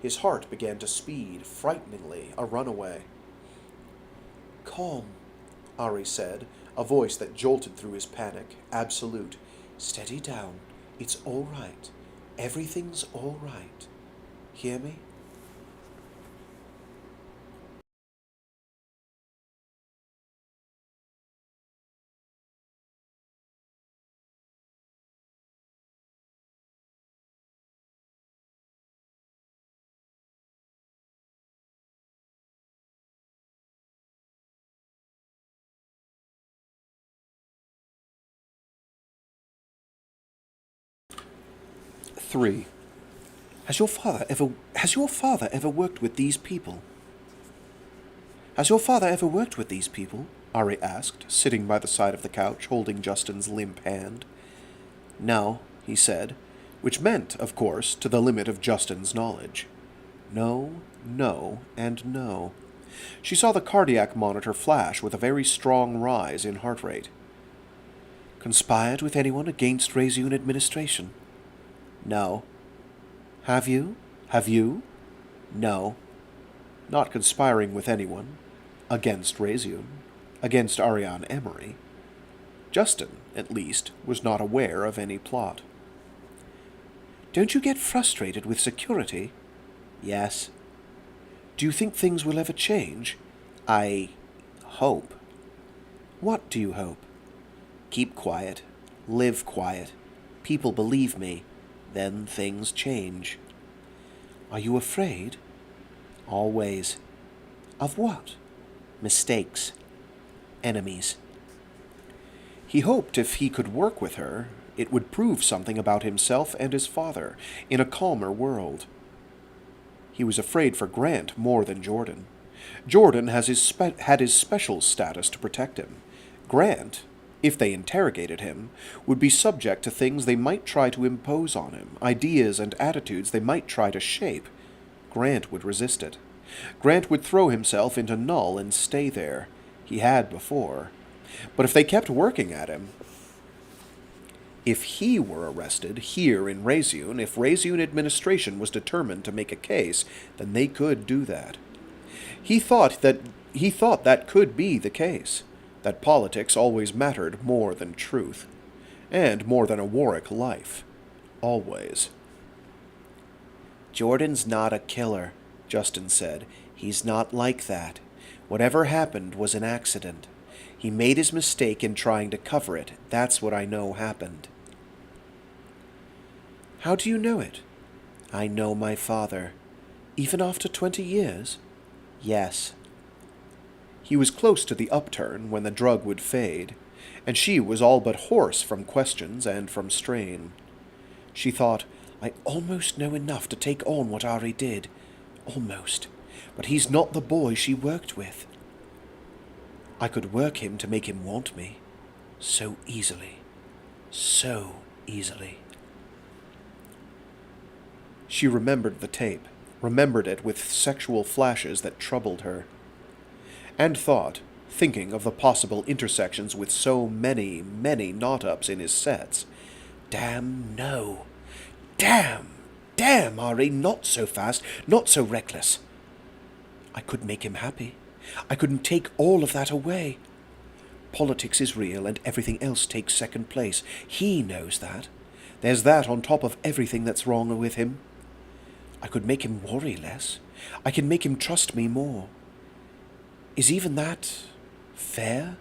His heart began to speed, frighteningly, a runaway. Calm, Ari said, a voice that jolted through his panic, absolute. Steady down. It's all right. Everything's all right. Hear me? Three. Has your father ever worked with these people? Has your father ever worked with these people? Ari asked, sitting by the side of the couch, holding Justin's limp hand. No, he said, which meant, of course, to the limit of Justin's knowledge. No, no, and no. She saw the cardiac monitor flash with a very strong rise in heart rate. Conspired with anyone against Reseune administration? No. Have you? Have you? No. Not conspiring with anyone. Against Reseune. Against Ariane Emery. Justin, at least, was not aware of any plot. Don't you get frustrated with security? Yes. Do you think things will ever change? I hope. What do you hope? Keep quiet. Live quiet. People believe me. Then things change. Are you afraid? Always. Of what? Mistakes. Enemies. He hoped if he could work with her, it would prove something about himself and his father in a calmer world. He was afraid for Grant more than Jordan. Jordan had his special status to protect him. Grant, if they interrogated him, would be subject to things they might try to impose on him, ideas and attitudes they might try to shape. Grant would resist it. Grant would throw himself into Null and stay there. He had before. But if they kept working at him, if he were arrested here in Reseune, if Reseune administration was determined to make a case, then they could do that. He thought that could be the case, that politics always mattered more than truth, and more than a Warrick life. Always. Jordan's not a killer, Justin said. He's not like that. Whatever happened was an accident. He made his mistake in trying to cover it. That's what I know happened. How do you know it? I know my father. Even after 20 years? Yes. He was close to the upturn when the drug would fade, and she was all but hoarse from questions and from strain. She thought, I almost know enough to take on what Ari did. Almost. But he's not the boy she worked with. I could work him to make him want me. So easily. So easily. She remembered the tape, remembered it with sexual flashes that troubled her, and thought, thinking of the possible intersections with so many, many knot-ups in his sets, damn no. Damn, Ari, not so fast, not so reckless. I could make him happy. I couldn't take all of that away. Politics is real and everything else takes second place. He knows that. There's that on top of everything that's wrong with him. I could make him worry less. I can make him trust me more. Is even that fair?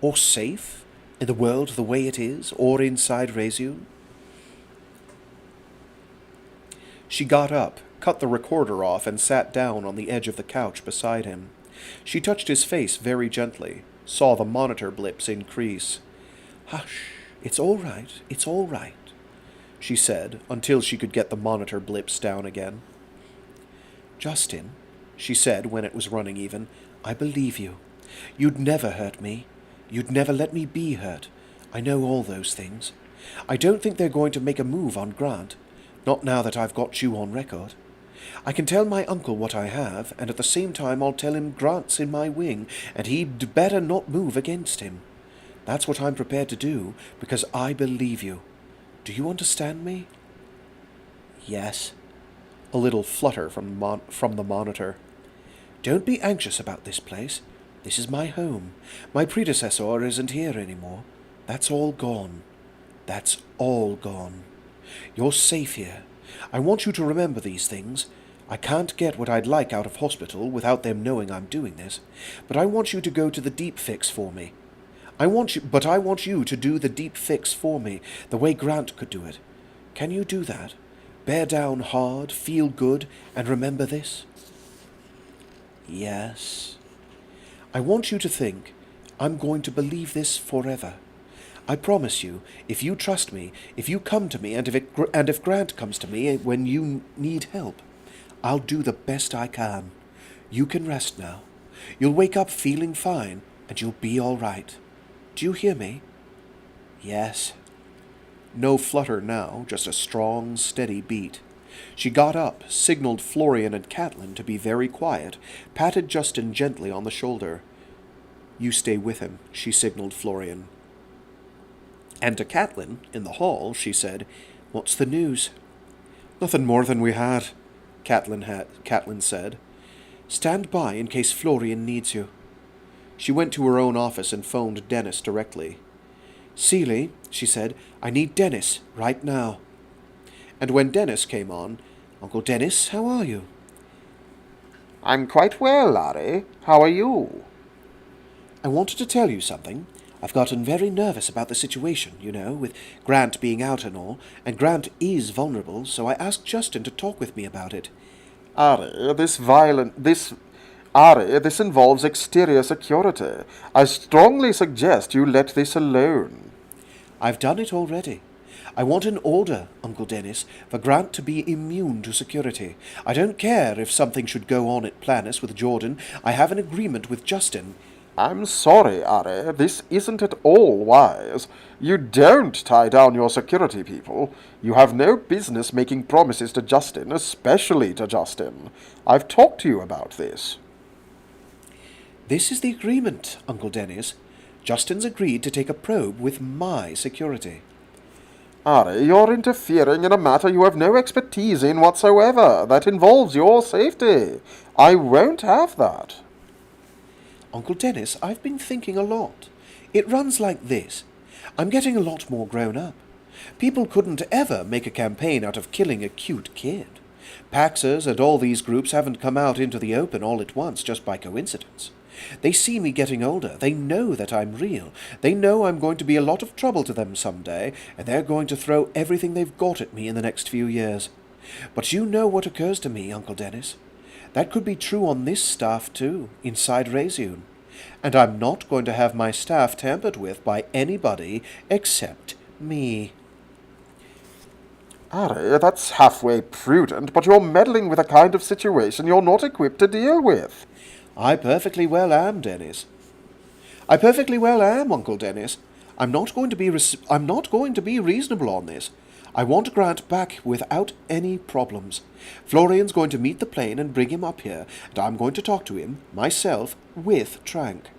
Or safe in the world the way it is, or inside Reseune? She got up, cut the recorder off, and sat down on the edge of the couch beside him. She touched his face very gently, saw the monitor blips increase. Hush, it's all right, she said, until she could get the monitor blips down again. Justin, she said when it was running even, I believe you. You'd never hurt me. You'd never let me be hurt. I know all those things. I don't think they're going to make a move on Grant, not now that I've got you on record. I can tell my uncle what I have, and at the same time I'll tell him Grant's in my wing, and he'd better not move against him. That's what I'm prepared to do, because I believe you. Do you understand me? Yes. A little flutter from the monitor. Don't be anxious about this place. This is my home. My predecessor isn't here anymore. That's all gone. That's all gone. You're safe here. I want you to remember these things. I can't get what I'd like out of hospital without them knowing I'm doing this, but I want you to go to the deep fix for me. I want you to do the deep fix for me, the way Grant could do it. Can you do that? Bear down hard, feel good, and remember this? Yes. I want you to think, I'm going to believe this forever. I promise you, if you trust me, if you come to me, and if Grant comes to me when you need help, I'll do the best I can. You can rest now. You'll wake up feeling fine, and you'll be all right. Do you hear me? Yes. No flutter now, just a strong, steady beat. She got up, signaled Florian and Catelyn to be very quiet, patted Justin gently on the shoulder. "You stay with him," she signaled Florian. And to Catelyn, in the hall, she said, "What's the news?" "Nothing more than we had," Catelyn said. "Stand by in case Florian needs you." She went to her own office and phoned Dennis directly. "Seeley," she said, "I need Dennis right now." And when Dennis came on, "Uncle Dennis, how are you?" "I'm quite well, Larry. How are you?" "I wanted to tell you something. I've gotten very nervous about the situation, you know, with Grant being out and all, and Grant is vulnerable, so I asked Justin to talk with me about it." "Ari, this involves exterior security. I strongly suggest you let this alone." "I've done it already. I want an order, Uncle Dennis, for Grant to be immune to security. I don't care if something should go on at Planis with Jordan. I have an agreement with Justin." "I'm sorry, Ari, this isn't at all wise. You don't tie down your security people. You have no business making promises to Justin, especially to Justin. I've talked to you about this." "This is the agreement, Uncle Dennis. Justin's agreed to take a probe with my security." "Ari, you're interfering in a matter you have no expertise in whatsoever. That involves your safety. I won't have that." "Uncle Dennis, I've been thinking a lot. It runs like this. I'm getting a lot more grown up. People couldn't ever make a campaign out of killing a cute kid. Paxers and all these groups haven't come out into the open all at once just by coincidence. They see me getting older. They know that I'm real. They know I'm going to be a lot of trouble to them someday, and they're going to throw everything they've got at me in the next few years. But you know what occurs to me, Uncle Dennis. That could be true on this staff, too, inside Reseune. And I'm not going to have my staff tampered with by anybody except me." "Ari, that's halfway prudent, but you're meddling with a kind of situation you're not equipped to deal with." "I perfectly well am, Dennis. I perfectly well am, Uncle Dennis. I'm not going to be reasonable on this. I want Grant back without any problems. Florian's going to meet the plane and bring him up here, and I'm going to talk to him, myself, with Trank.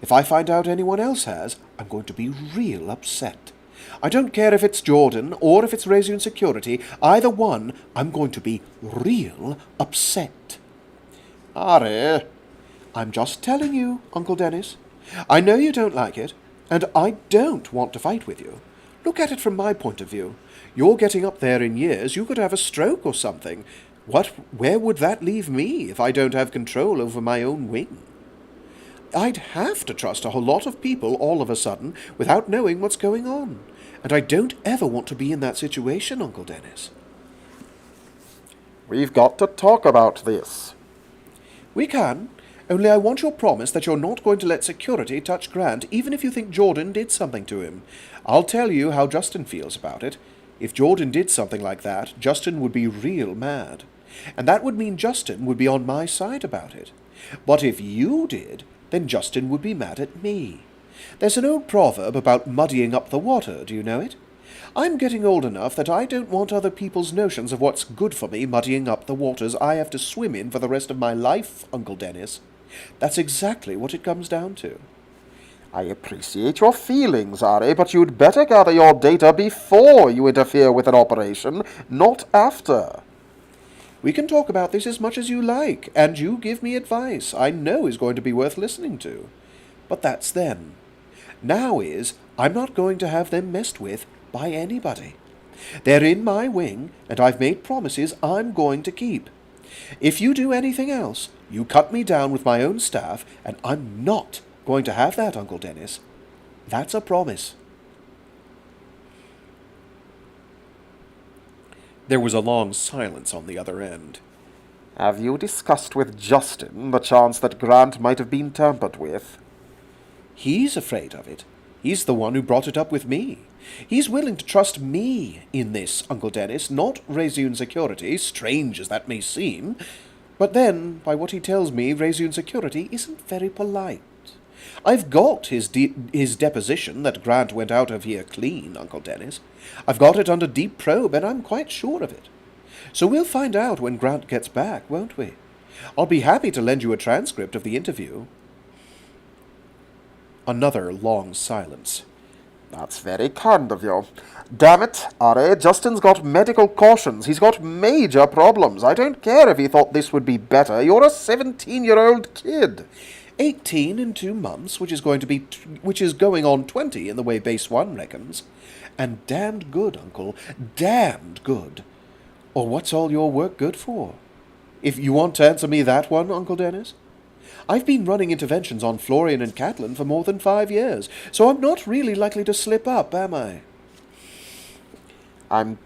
If I find out anyone else has, I'm going to be real upset. I don't care if it's Jordan or if it's Reseune Security, either one, I'm going to be real upset." "Ari." "I'm just telling you, Uncle Dennis. I know you don't like it, and I don't want to fight with you. Look at it from my point of view. You're getting up there in years. You could have a stroke or something. Where would that leave me if I don't have control over my own wing? I'd have to trust a whole lot of people all of a sudden without knowing what's going on. And I don't ever want to be in that situation, Uncle Dennis." "We've got to talk about this." "We can. Only I want your promise that you're not going to let security touch Grant, even if you think Jordan did something to him. I'll tell you how Justin feels about it. If Jordan did something like that, Justin would be real mad. And that would mean Justin would be on my side about it. But if you did, then Justin would be mad at me. There's an old proverb about muddying up the water, do you know it? I'm getting old enough that I don't want other people's notions of what's good for me muddying up the waters I have to swim in for the rest of my life, Uncle Dennis. That's exactly what it comes down to." "I appreciate your feelings, Ari, but you'd better gather your data before you interfere with an operation, not after." "We can talk about this as much as you like, and you give me advice I know is going to be worth listening to. But that's then. Now I'm not going to have them messed with by anybody. They're in my wing, and I've made promises I'm going to keep. If you do anything else, you cut me down with my own staff, and I'm not going to have that, Uncle Dennis. That's a promise." There was a long silence on the other end. "Have you discussed with Justin the chance that Grant might have been tampered with?" "He's afraid of it. He's the one who brought it up with me. He's willing to trust me in this, Uncle Dennis, not Reseune Security, strange as that may seem. But then, by what he tells me, Reseune Security isn't very polite. I've got his deposition that Grant went out of here clean, Uncle Dennis. I've got it under deep probe, and I'm quite sure of it. So we'll find out when Grant gets back, won't we? I'll be happy to lend you a transcript of the interview. Another long silence. That's very kind of you. Damn it, Ari, Justin's got medical cautions. He's got major problems. I don't care if he thought this would be better. You're a 17-year-old kid. 18 in 2 months, which is going on 20 in the way Base 1 reckons. And damned good, Uncle, damned good. Or what's all your work good for? If you want to answer me that one, Uncle Dennis? I've been running interventions on Florian and Catelyn for more than 5 years, so I'm not really likely to slip up, am I? Oh,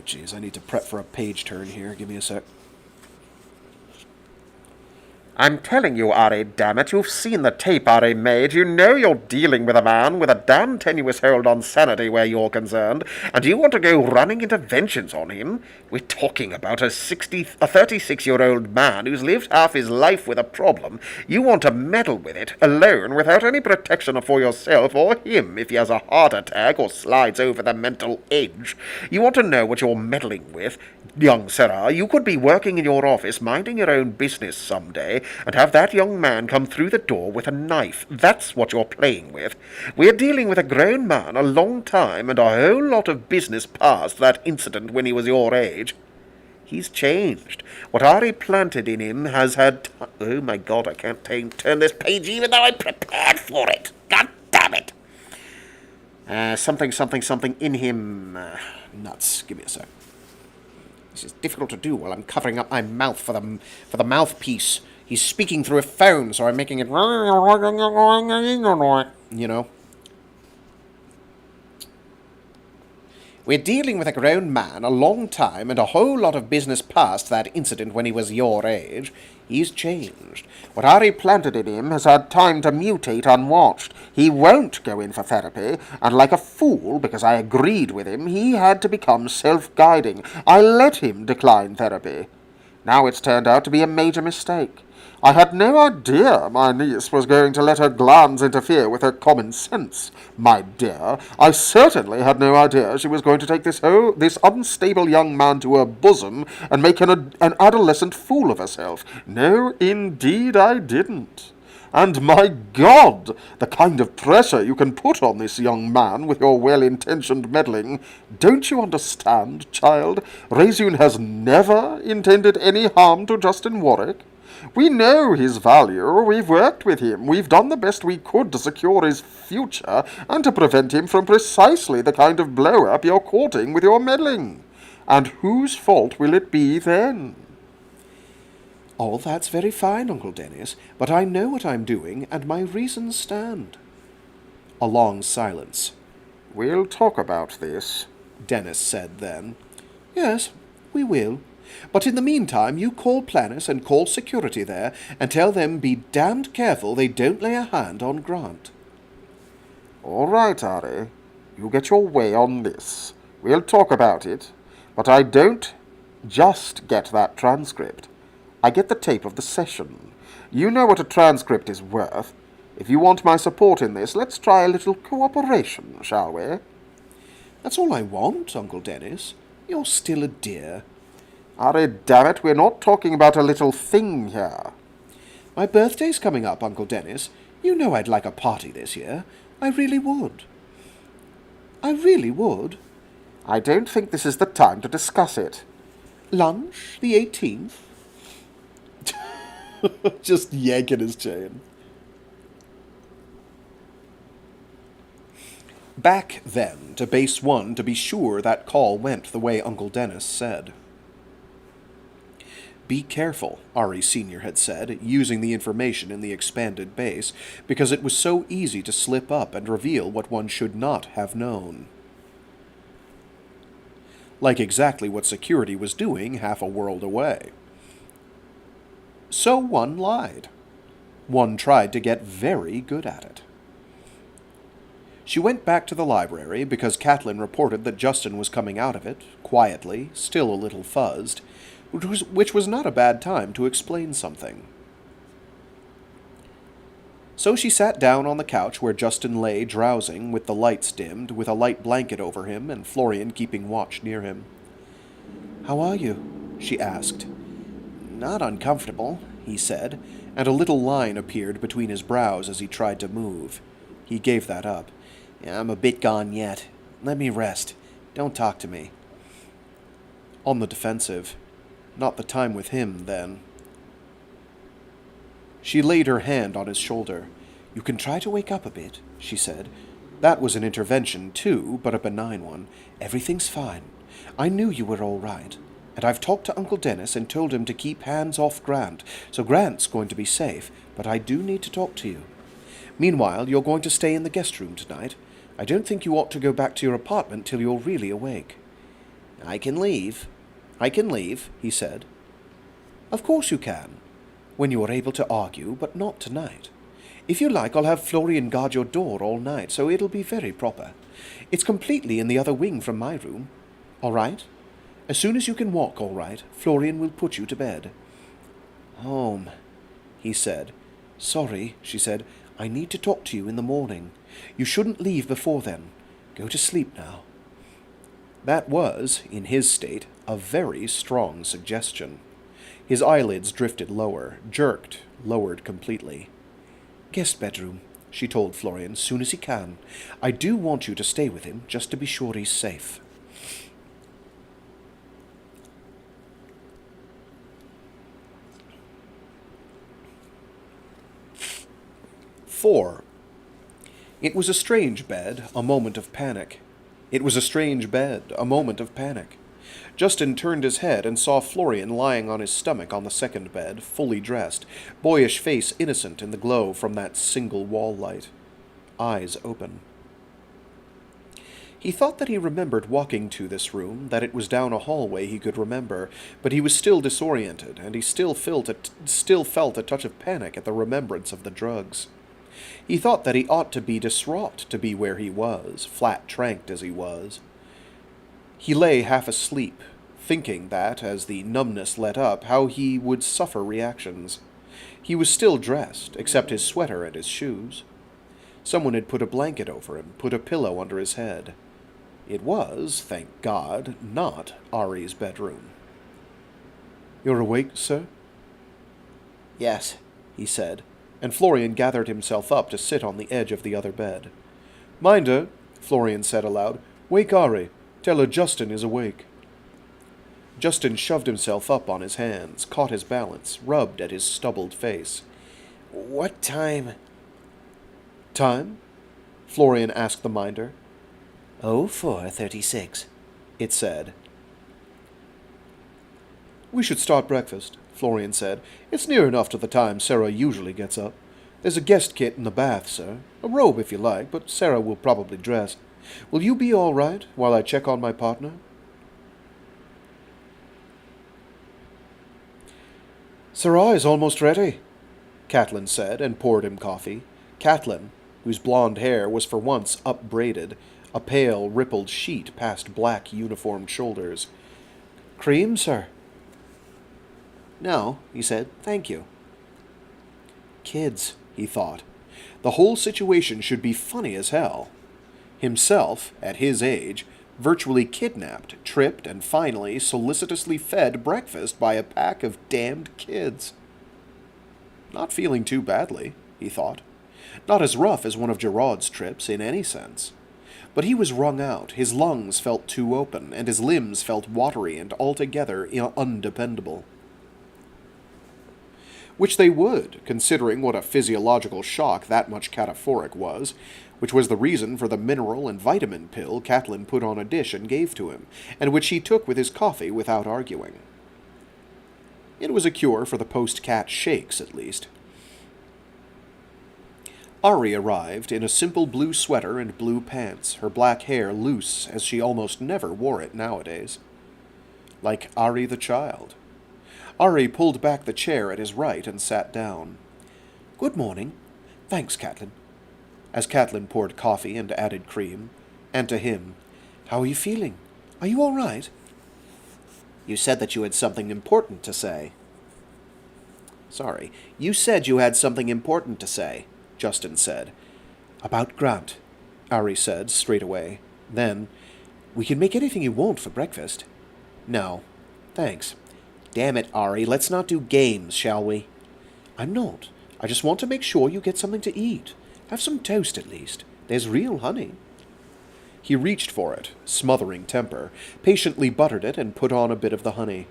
jeez, I need to prep for a page turn here. Give me a sec. I'm telling you, Ari, damn it, you've seen the tape Ari made. You know you're dealing with a man with a damn tenuous hold on sanity where you're concerned, and you want to go running interventions on him? We're talking about a 36-year-old man who's lived half his life with a problem. You want to meddle with it, alone, without any protection for yourself or him if he has a heart attack or slides over the mental edge. You want to know what you're meddling with? Young sirrah, you could be working in your office, minding your own business some day, and have that young man come through the door with a knife. That's what you're playing with. We're dealing with a grown man a long time, and a whole lot of business past that incident when he was your age. He's changed. What Ari planted in him has had... Oh, my God, I can't turn this page even though I prepared for it. God damn it. Something in him. Nuts. Give me a sec. This is difficult to do while I'm covering up my mouth for the mouthpiece. He's speaking through a phone, so I'm making it... You know. We're dealing with a grown man a long time and a whole lot of business past that incident when he was your age. He's changed. What Ari planted in him has had time to mutate unwatched. He won't go in for therapy, and like a fool, because I agreed with him, he had to become self-guiding. I let him decline therapy. Now it's turned out to be a major mistake. I had no idea my niece was going to let her glands interfere with her common sense, my dear. I certainly had no idea she was going to take this unstable young man to her bosom and make an adolescent fool of herself. No, indeed I didn't. And my God, the kind of pressure you can put on this young man with your well-intentioned meddling. Don't you understand, child? Reseune has never intended any harm to Justin Warrick. We know his value, we've worked with him, we've done the best we could to secure his future and to prevent him from precisely the kind of blow-up you're courting with your meddling. And whose fault will it be then? All that's very fine, Uncle Dennis, but I know what I'm doing, and my reasons stand. A long silence. We'll talk about this, Dennis said then. Yes, we will. But in the meantime, you call Planis and call security there, and tell them be damned careful they don't lay a hand on Grant. All right, Ari. You get your way on this. We'll talk about it. But I don't just get that transcript. I get the tape of the session. You know what a transcript is worth. If you want my support in this, let's try a little cooperation, shall we? That's all I want, Uncle Dennis. You're still a dear. Ari, damn it, we're not talking about a little thing here. My birthday's coming up, Uncle Dennis. You know I'd like a party this year. I really would. I really would. I don't think this is the time to discuss it. Lunch, the 18th? Just yanking his chain. Back, then, to Base 1 to be sure that call went the way Uncle Dennis said. Be careful, Ari Sr. had said, using the information in the expanded base, because it was so easy to slip up and reveal what one should not have known. Like exactly what security was doing half a world away. So one lied. One tried to get very good at it. She went back to the library because Catelyn reported that Justin was coming out of it, quietly, still a little fuzzed, which was not a bad time to explain something. So she sat down on the couch where Justin lay drowsing with the lights dimmed, with a light blanket over him and Florian keeping watch near him. "How are you?" she asked. "Not uncomfortable," he said, and a little line appeared between his brows as he tried to move. He gave that up. "I'm a bit gone yet. Let me rest. Don't talk to me." On the defensive. Not the time with him, then. She laid her hand on his shoulder. "You can try to wake up a bit," she said. "That was an intervention, too, but a benign one. Everything's fine. I knew you were all right. And I've talked to Uncle Dennis and told him to keep hands off Grant, so Grant's going to be safe, but I do need to talk to you. Meanwhile, you're going to stay in the guest room tonight. I don't think you ought to go back to your apartment till you're really awake." I can leave, he said. "Of course you can. When you are able to argue, but not tonight. If you like, I'll have Florian guard your door all night, so it'll be very proper. It's completely in the other wing from my room. All right? As soon as you can walk all right, Florian will put you to bed." "Home," he said. "Sorry," she said. "I need to talk to you in the morning. You shouldn't leave before then. Go to sleep now." That was, in his state, a very strong suggestion. His eyelids drifted lower, jerked, lowered completely. "Guest bedroom," she told Florian, "soon as he can. I do want you to stay with him, just to be sure he's safe." "4. It was a strange bed, a moment of panic. It was a strange bed, a moment of panic. Justin turned his head and saw Florian lying on his stomach on the second bed, fully dressed, boyish face innocent in the glow from that single wall light. Eyes open. He thought that he remembered walking to this room, that it was down a hallway he could remember, but he was still disoriented, and he still felt a touch of panic at the remembrance of the drugs. He thought that he ought to be distraught to be where he was, flat-tranked as he was. He lay half asleep, thinking that, as the numbness let up, how he would suffer reactions. He was still dressed, except his sweater and his shoes. Someone had put a blanket over him, put a pillow under his head. It was, thank God, not Ari's bedroom. "You're awake, sir?" "Yes," he said, and Florian gathered himself up to sit on the edge of the other bed. "Mind her," Florian said aloud. "Wake Ari. Tell her Justin is awake." Justin shoved himself up on his hands, caught his balance, rubbed at his stubbled face. "What time?" "Time?" Florian asked the minder. 04:36, it said. "We should start breakfast," Florian said. "It's near enough to the time Sarah usually gets up. There's a guest kit in the bath, sir. A robe if you like, but Sarah will probably dress. Will you be all right while I check on my partner?" "Sarah is almost ready," Catelyn said, and poured him coffee. Catelyn, whose blonde hair was for once upbraided, a pale, rippled sheet past black uniformed shoulders. "Cream, sir?" "No," he said. "Thank you." Kids, he thought. The whole situation should be funny as hell. Himself, at his age, virtually kidnapped, tripped, and finally solicitously fed breakfast by a pack of damned kids. Not feeling too badly, he thought. Not as rough as one of Gerard's trips in any sense. But he was wrung out, his lungs felt too open, and his limbs felt watery and altogether undependable. Which they would, considering what a physiological shock that much cataphoric was, which was the reason for the mineral and vitamin pill Catelyn put on a dish and gave to him, and which he took with his coffee without arguing. It was a cure for the post-cat shakes, at least. Ari arrived in a simple blue sweater and blue pants, her black hair loose as she almost never wore it nowadays. Like Ari the child. Ari pulled back the chair at his right and sat down. "Good morning. Thanks, Catelyn." As Catelyn poured coffee and added cream, and to him, "How are you feeling? Are you all right?" "You said that you had something important to say." "Sorry, you said you had something important to say," Justin said. About Grant, Ari said straight away. Then, we can make anything you want for breakfast. No, thanks. Damn it, Ari, let's not do games, shall we? I'm not. I just want to make sure you get something to eat. Have some toast at least. There's real honey. He reached for it, smothering temper, patiently buttered it, and put on a bit of the honey.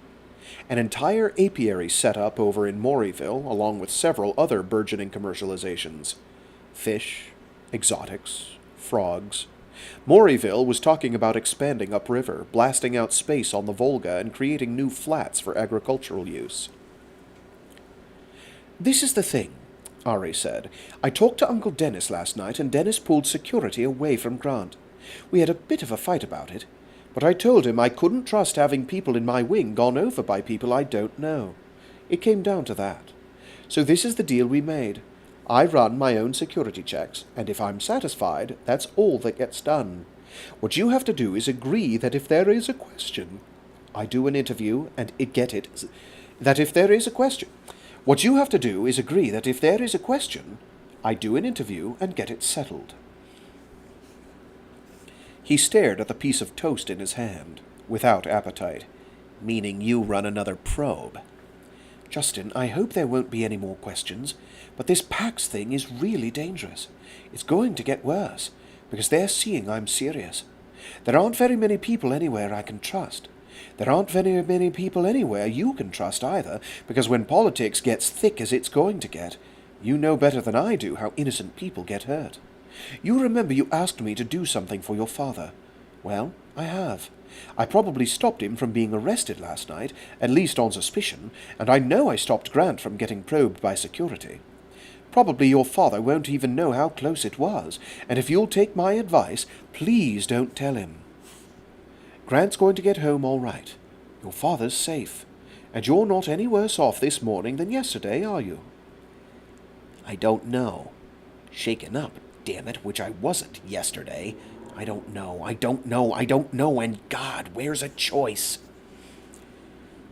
An entire apiary set up over in Morryville, along with several other burgeoning commercializations. Fish, exotics, frogs. Morryville was talking about expanding upriver, blasting out space on the Volga, and creating new flats for agricultural use. This is the thing, Ari said. I talked to Uncle Dennis last night, and Dennis pulled security away from Grant. We had a bit of a fight about it, but I told him I couldn't trust having people in my wing gone over by people I don't know. It came down to that. So this is the deal we made. I run my own security checks, and if I'm satisfied, that's all that gets done. What you have to do is agree that if there is a question, I do an interview and get it. That if there is a question. What you have to do is agree that if there is a question, I do an interview and get it settled. He stared at the piece of toast in his hand, without appetite. Meaning you run another probe. Justin, I hope there won't be any more questions, but this Pax thing is really dangerous. It's going to get worse, because they're seeing I'm serious. There aren't very many people anywhere I can trust. There aren't very many people anywhere you can trust either, because when politics gets thick as it's going to get, you know better than I do how innocent people get hurt. You remember you asked me to do something for your father. Well, I have. I probably stopped him from being arrested last night, at least on suspicion, and I know I stopped Grant from getting probed by security. Probably your father won't even know how close it was, and if you'll take my advice, please don't tell him. Grant's going to get home all right. Your father's safe, and you're not any worse off this morning than yesterday, are you? I don't know. Shaken up, damn it, which I wasn't yesterday. I don't know, and God, where's a choice?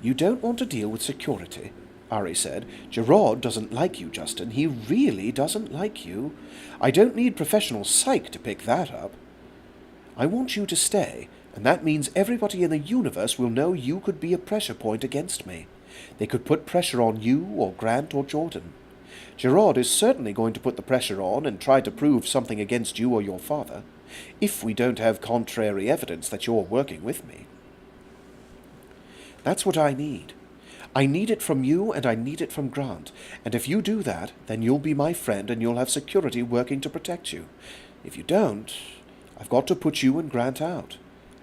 You don't want to deal with security, Ari said. Gerard doesn't like you, Justin. He really doesn't like you. I don't need professional psych to pick that up. I want you to stay, and that means everybody in the universe will know you could be a pressure point against me. They could put pressure on you, or Grant, or Jordan. Gerard is certainly going to put the pressure on and try to prove something against you or your father, if we don't have contrary evidence that you're working with me. That's what I need. I need it from you, and I need it from Grant, and if you do that, then you'll be my friend and you'll have security working to protect you. If you don't, I've got to put you and Grant out.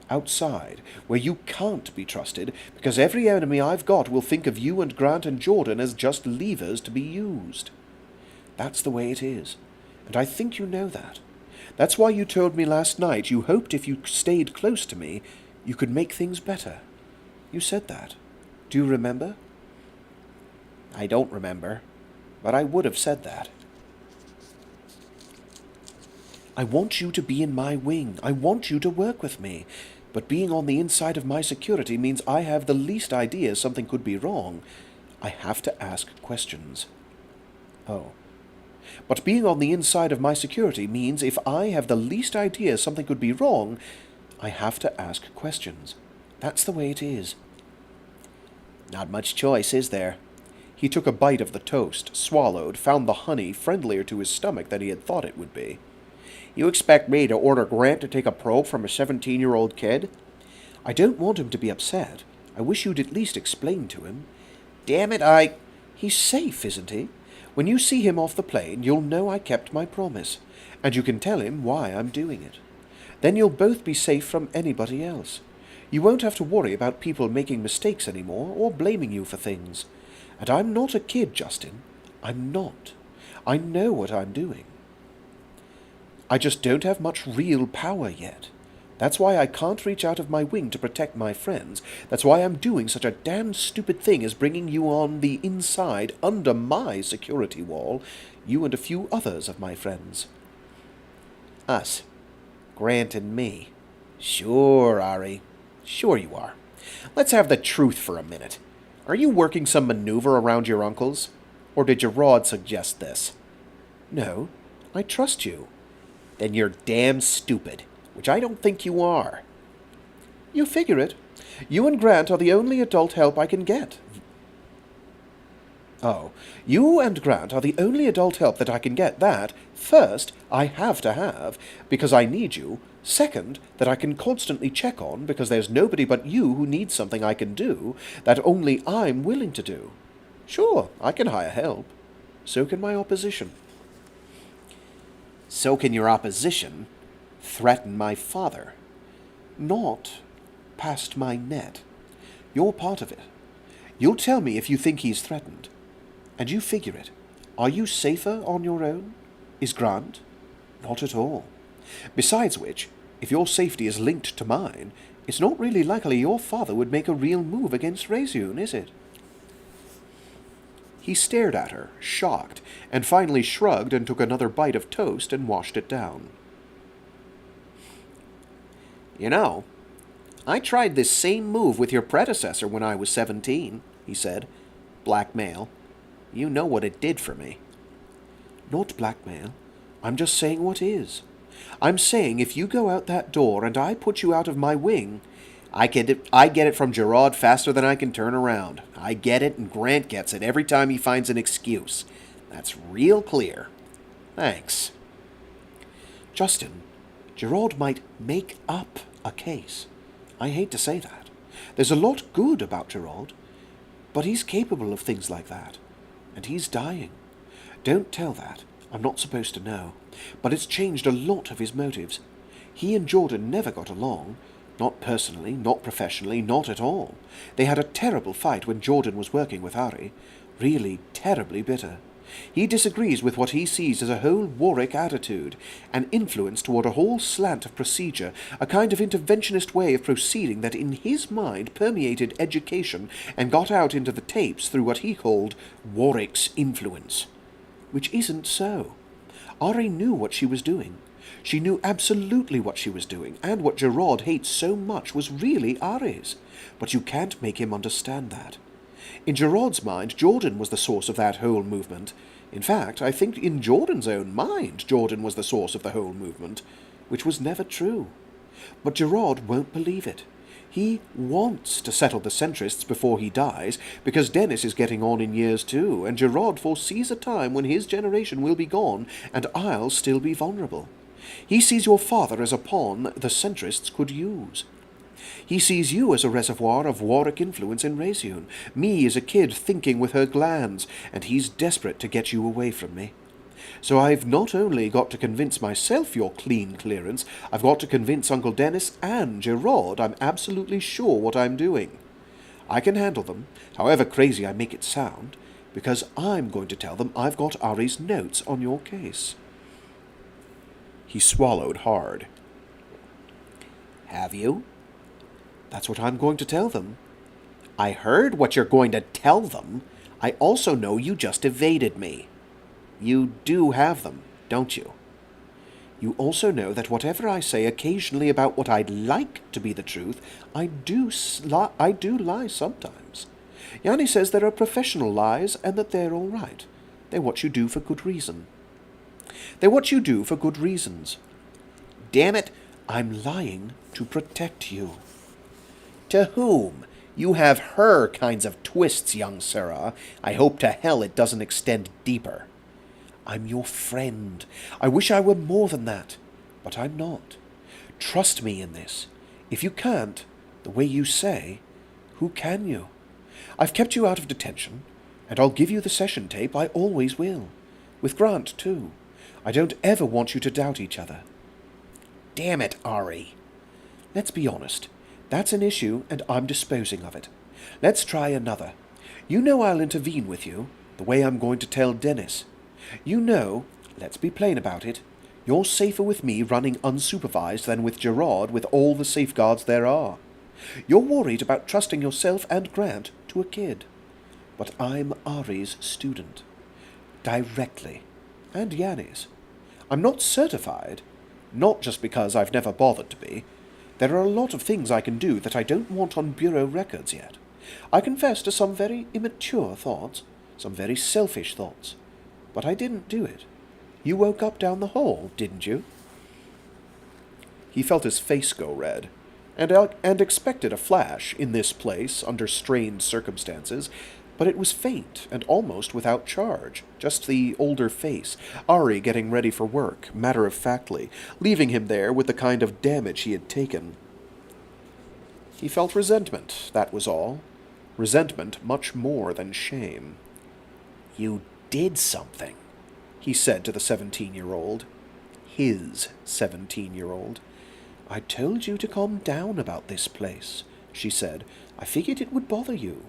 Outside, where you can't be trusted, because every enemy I've got will think of you and Grant and Jordan as just levers to be used. That's the way it is, and I think you know that. That's why you told me last night you hoped if you stayed close to me, you could make things better. You said that. Do you remember? I don't remember, but I would have said that. I want you to be in my wing. I want you to work with me. But being on the inside of my security means I have the least idea something could be wrong. I have to ask questions. Oh. But being on the inside of my security means if I have the least idea something could be wrong, I have to ask questions. That's the way it is. Not much choice, is there? He took a bite of the toast, swallowed, found the honey friendlier to his stomach than he had thought it would be. You expect me to order Grant to take a probe from a 17-year-old kid? I don't want him to be upset. I wish you'd at least explain to him. Damn it, He's safe, isn't he? When you see him off the plane, you'll know I kept my promise, and you can tell him why I'm doing it. Then you'll both be safe from anybody else. You won't have to worry about people making mistakes anymore or blaming you for things. And I'm not a kid, Justin. I'm not. I know what I'm doing. I just don't have much real power yet. That's why I can't reach out of my wing to protect my friends. That's why I'm doing such a damn stupid thing as bringing you on the inside, under my security wall, you and a few others of my friends. Us. Grant and me. Sure, Ari. Sure you are. Let's have the truth for a minute. Are you working some maneuver around your uncles? Or did your rod suggest this? No. I trust you. Then you're damn stupid, which I don't think you are. You figure it. You and Grant are the only adult help I can get. Oh, you and Grant are the only adult help that I can get. That, first, I have to have, because I need you. Second, that I can constantly check on, because there's nobody but you who needs something I can do, that only I'm willing to do. Sure, I can hire help. So can my opposition. So can your opposition threaten my father. Not past my net. You're part of it. You'll tell me if you think he's threatened. And you figure it. Are you safer on your own? Is Grant? Not at all. Besides which, if your safety is linked to mine, it's not really likely your father would make a real move against Reseune, is it? He stared at her, shocked, and finally shrugged and took another bite of toast and washed it down. You know, I tried this same move with your predecessor when I was 17, he said. Blackmail. You know what it did for me. Not blackmail. I'm just saying what is. I'm saying if you go out that door and I put you out of my wing, I get it from Gerard faster than I can turn around. I get it, and Grant gets it every time he finds an excuse. That's real clear. Thanks. Justin, Gerard might make up a case. I hate to say that. There's a lot good about Gerard, but he's capable of things like that. And he's dying. Don't tell that. I'm not supposed to know. But it's changed a lot of his motives. He and Jordan never got along. Not personally, not professionally, not at all. They had a terrible fight when Jordan was working with Ari. Really terribly bitter. He disagrees with what he sees as a whole Warrick attitude, an influence toward a whole slant of procedure, a kind of interventionist way of proceeding that in his mind permeated education and got out into the tapes through what he called Warrick's influence. Which isn't so. Ari knew what she was doing. She knew absolutely what she was doing, and what Gerard hates so much was really Ari's. But you can't make him understand that. In Gerard's mind, Jordan was the source of that whole movement. In fact, I think in Jordan's own mind, Jordan was the source of the whole movement, which was never true. But Gerard won't believe it. He wants to settle the centrists before he dies, because Dennis is getting on in years too, and Gerard foresees a time when his generation will be gone, and I'll still be vulnerable. He sees your father as a pawn the centrists could use. He sees you as a reservoir of Warrick influence in Reseune, me as a kid thinking with her glands, and he's desperate to get you away from me. So I've not only got to convince myself you're clean clearance, I've got to convince Uncle Dennis and Gerard I'm absolutely sure what I'm doing. I can handle them, however crazy I make it sound, because I'm going to tell them I've got Ari's notes on your case. He swallowed hard. Have you? That's what I'm going to tell them. I heard what you're going to tell them. I also know you just evaded me. You do have them, don't you? You also know that whatever I say occasionally about what I'd like to be the truth, I do lie sometimes. Yanni says there are professional lies and that they're all right. They're what you do for good reason. They're what you do for good reasons. Damn it, I'm lying to protect you. To whom? You have her kinds of twists, young sirrah. I hope to hell it doesn't extend deeper. I'm your friend. I wish I were more than that, but I'm not. Trust me in this. If you can't, the way you say, who can you? I've kept you out of detention, and I'll give you the session tape. I always will. With Grant, too. I don't ever want you to doubt each other. Damn it, Ari. Let's be honest. That's an issue, and I'm disposing of it. Let's try another. You know I'll intervene with you, the way I'm going to tell Dennis. You know, let's be plain about it, you're safer with me running unsupervised than with Gerard with all the safeguards there are. You're worried about trusting yourself and Grant to a kid. But I'm Ari's student. Directly. And Yanni's. I'm not certified, not just because I've never bothered to be. There are a lot of things I can do that I don't want on bureau records yet. I confess to some very immature thoughts, some very selfish thoughts. But I didn't do it. You woke up down the hole, didn't you?" He felt his face go red, and expected a flash in this place under strained circumstances, but it was faint and almost without charge, just the older face, Ari getting ready for work, matter-of-factly, leaving him there with the kind of damage he had taken. He felt resentment, that was all. Resentment much more than shame. "You did something," he said to the 17-year-old. His 17-year-old. "I told you to calm down about this place," she said. "I figured it would bother you.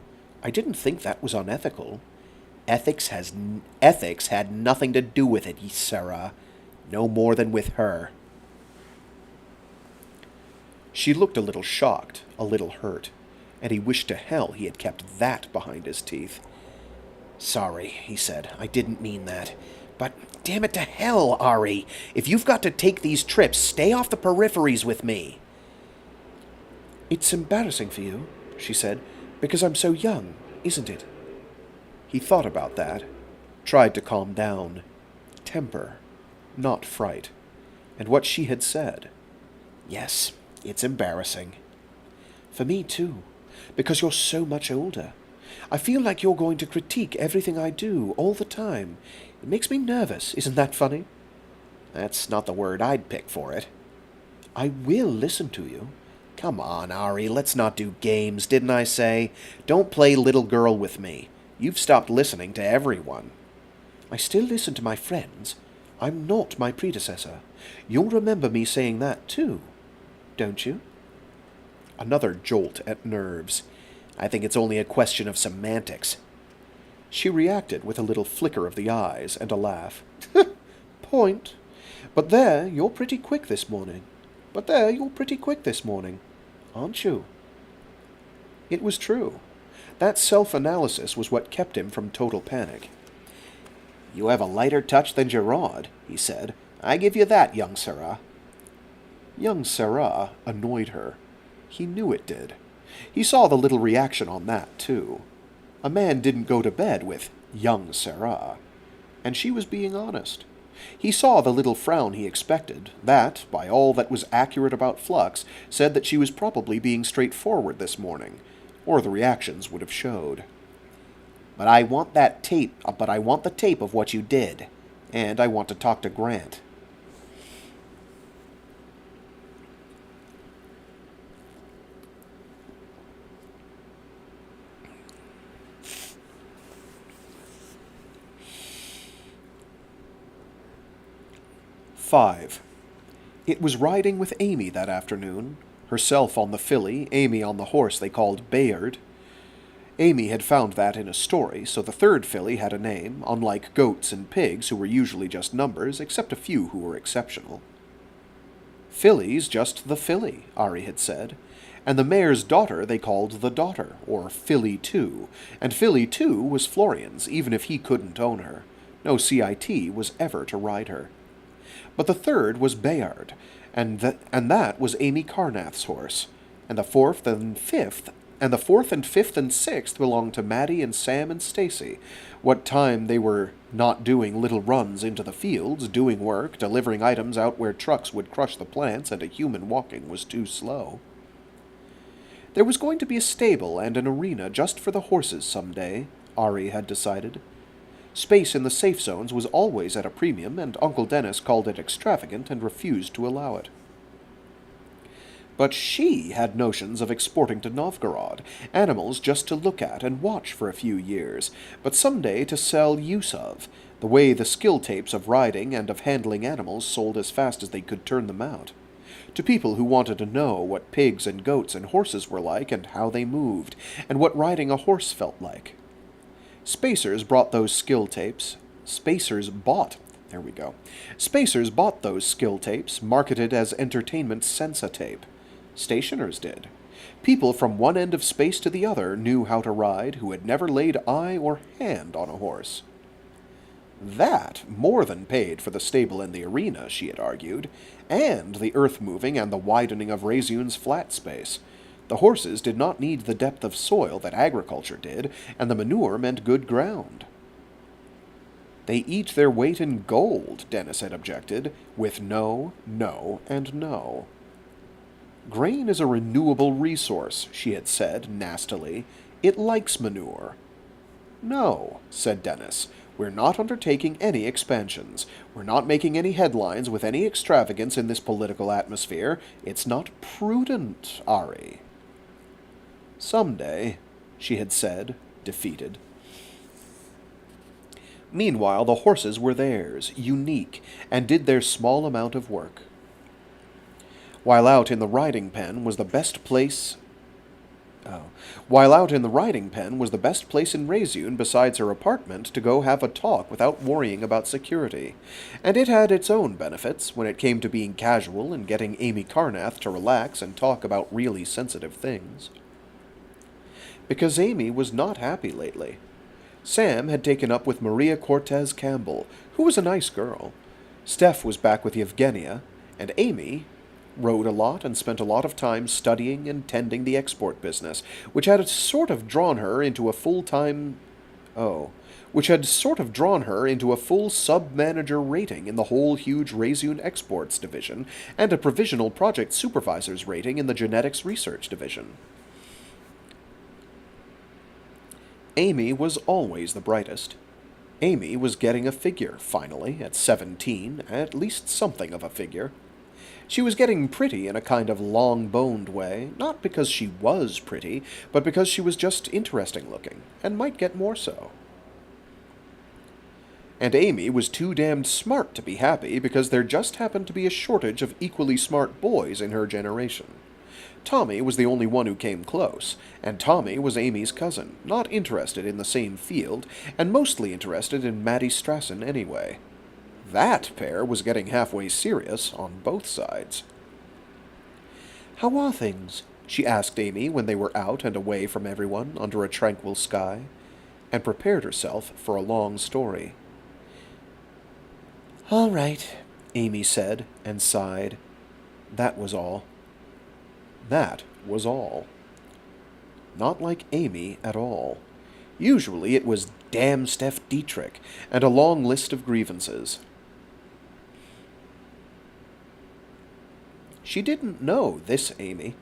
I didn't think that was unethical." Ethics had nothing to do with it, Cherryh. No more than with her." She looked a little shocked, a little hurt, and he wished to hell he had kept that behind his teeth. "Sorry," he said. "I didn't mean that. But damn it to hell, Ari! If you've got to take these trips, stay off the peripheries with me." "It's embarrassing for you," she said, "because I'm so young, isn't it?" He thought about that, tried to calm down. Temper, not fright. And what she had said. "Yes, it's embarrassing." "For me, too, because you're so much older. I feel like you're going to critique everything I do, all the time. It makes me nervous. Isn't that funny?" "That's not the word I'd pick for it." "I will listen to you." "Come on, Ari, let's not do games, didn't I say? Don't play little girl with me. You've stopped listening to everyone." "I still listen to my friends. I'm not my predecessor. You'll remember me saying that, too, don't you?" Another jolt at nerves. "I think it's only a question of semantics." She reacted with a little flicker of the eyes and a laugh. "Point. But there, you're pretty quick this morning. Aren't you?" It was true. That self-analysis was what kept him from total panic. "You have a lighter touch than Gerard," he said. "I give you that, young Cherryh." Young Cherryh annoyed her. He knew it did. He saw the little reaction on that, too. A man didn't go to bed with young Cherryh. And she was being honest. He saw the little frown he expected, that, by all that was accurate about Flux, said that she was probably being straightforward this morning, or the reactions would have showed. But I want the tape of what you did, and I want to talk to Grant." "5. It was riding with Amy that afternoon, herself on the filly, Amy on the horse they called Bayard. Amy had found that in a story, so the third filly had a name, unlike goats and pigs, who were usually just numbers, except a few who were exceptional. "Filly's just the filly," Ari had said, and the mayor's daughter they called the daughter, or Filly 2, and Filly 2 was Florian's, even if he couldn't own her. No CIT was ever to ride her. But the third was Bayard, and that was Amy Carnath's horse, and the fourth and fifth and sixth belonged to Maddie and Sam and Stacy. What time they were not doing little runs into the fields, doing work, delivering items out where trucks would crush the plants and a human walking was too slow. There was going to be a stable and an arena just for the horses some day, Ari had decided. Space in the safe zones was always at a premium, and Uncle Dennis called it extravagant and refused to allow it. But she had notions of exporting to Novgorod, animals just to look at and watch for a few years, but someday to sell use of, the way the skill tapes of riding and of handling animals sold as fast as they could turn them out, to people who wanted to know what pigs and goats and horses were like and how they moved, and what riding a horse felt like. Spacers bought those skill tapes, marketed as entertainment sensa-tape. Stationers did. People from one end of space to the other knew how to ride who had never laid eye or hand on a horse. That more than paid for the stable and the arena, she had argued, and the earth-moving and the widening of Reseune's flat space. The horses did not need the depth of soil that agriculture did, and the manure meant good ground. They eat their weight in gold, Dennis had objected, with no, no, and no. Grain is a renewable resource, she had said, nastily. It likes manure. No, said Dennis. We're not undertaking any expansions. We're not making any headlines with any extravagance in this political atmosphere. It's not prudent, Ari. Someday, she had said, defeated. Meanwhile, the horses were theirs, unique, and did their small amount of work. While out in the riding pen was the best place in Reseune besides her apartment to go have a talk without worrying about security, and it had its own benefits when it came to being casual and getting Amy Carnath to relax and talk about really sensitive things. Because Amy was not happy lately. Sam had taken up with Maria Cortez Campbell, who was a nice girl. Steph was back with Yevgenia, and Amy rode a lot and spent a lot of time studying and tending the export business, which had sort of drawn her into a full sub-manager rating in the whole huge Reseune Exports division, and a provisional project supervisor's rating in the Genetics Research division. Amy was always the brightest. Amy was getting a figure, finally, at 17, at least something of a figure. She was getting pretty in a kind of long-boned way, not because she was pretty, but because she was just interesting-looking, and might get more so. And Amy was too damned smart to be happy because there just happened to be a shortage of equally smart boys in her generation. Tommy was the only one who came close, and Tommy was Amy's cousin, not interested in the same field, and mostly interested in Maddie Strassen anyway. That pair was getting halfway serious on both sides. "How are things?" she asked Amy when they were out and away from everyone under a tranquil sky, and prepared herself for a long story. "All right," Amy said, and sighed. That was all. That was all. Not like Amy at all. Usually it was "damn Steph Dietrich" and a long list of grievances. She didn't know this Amy.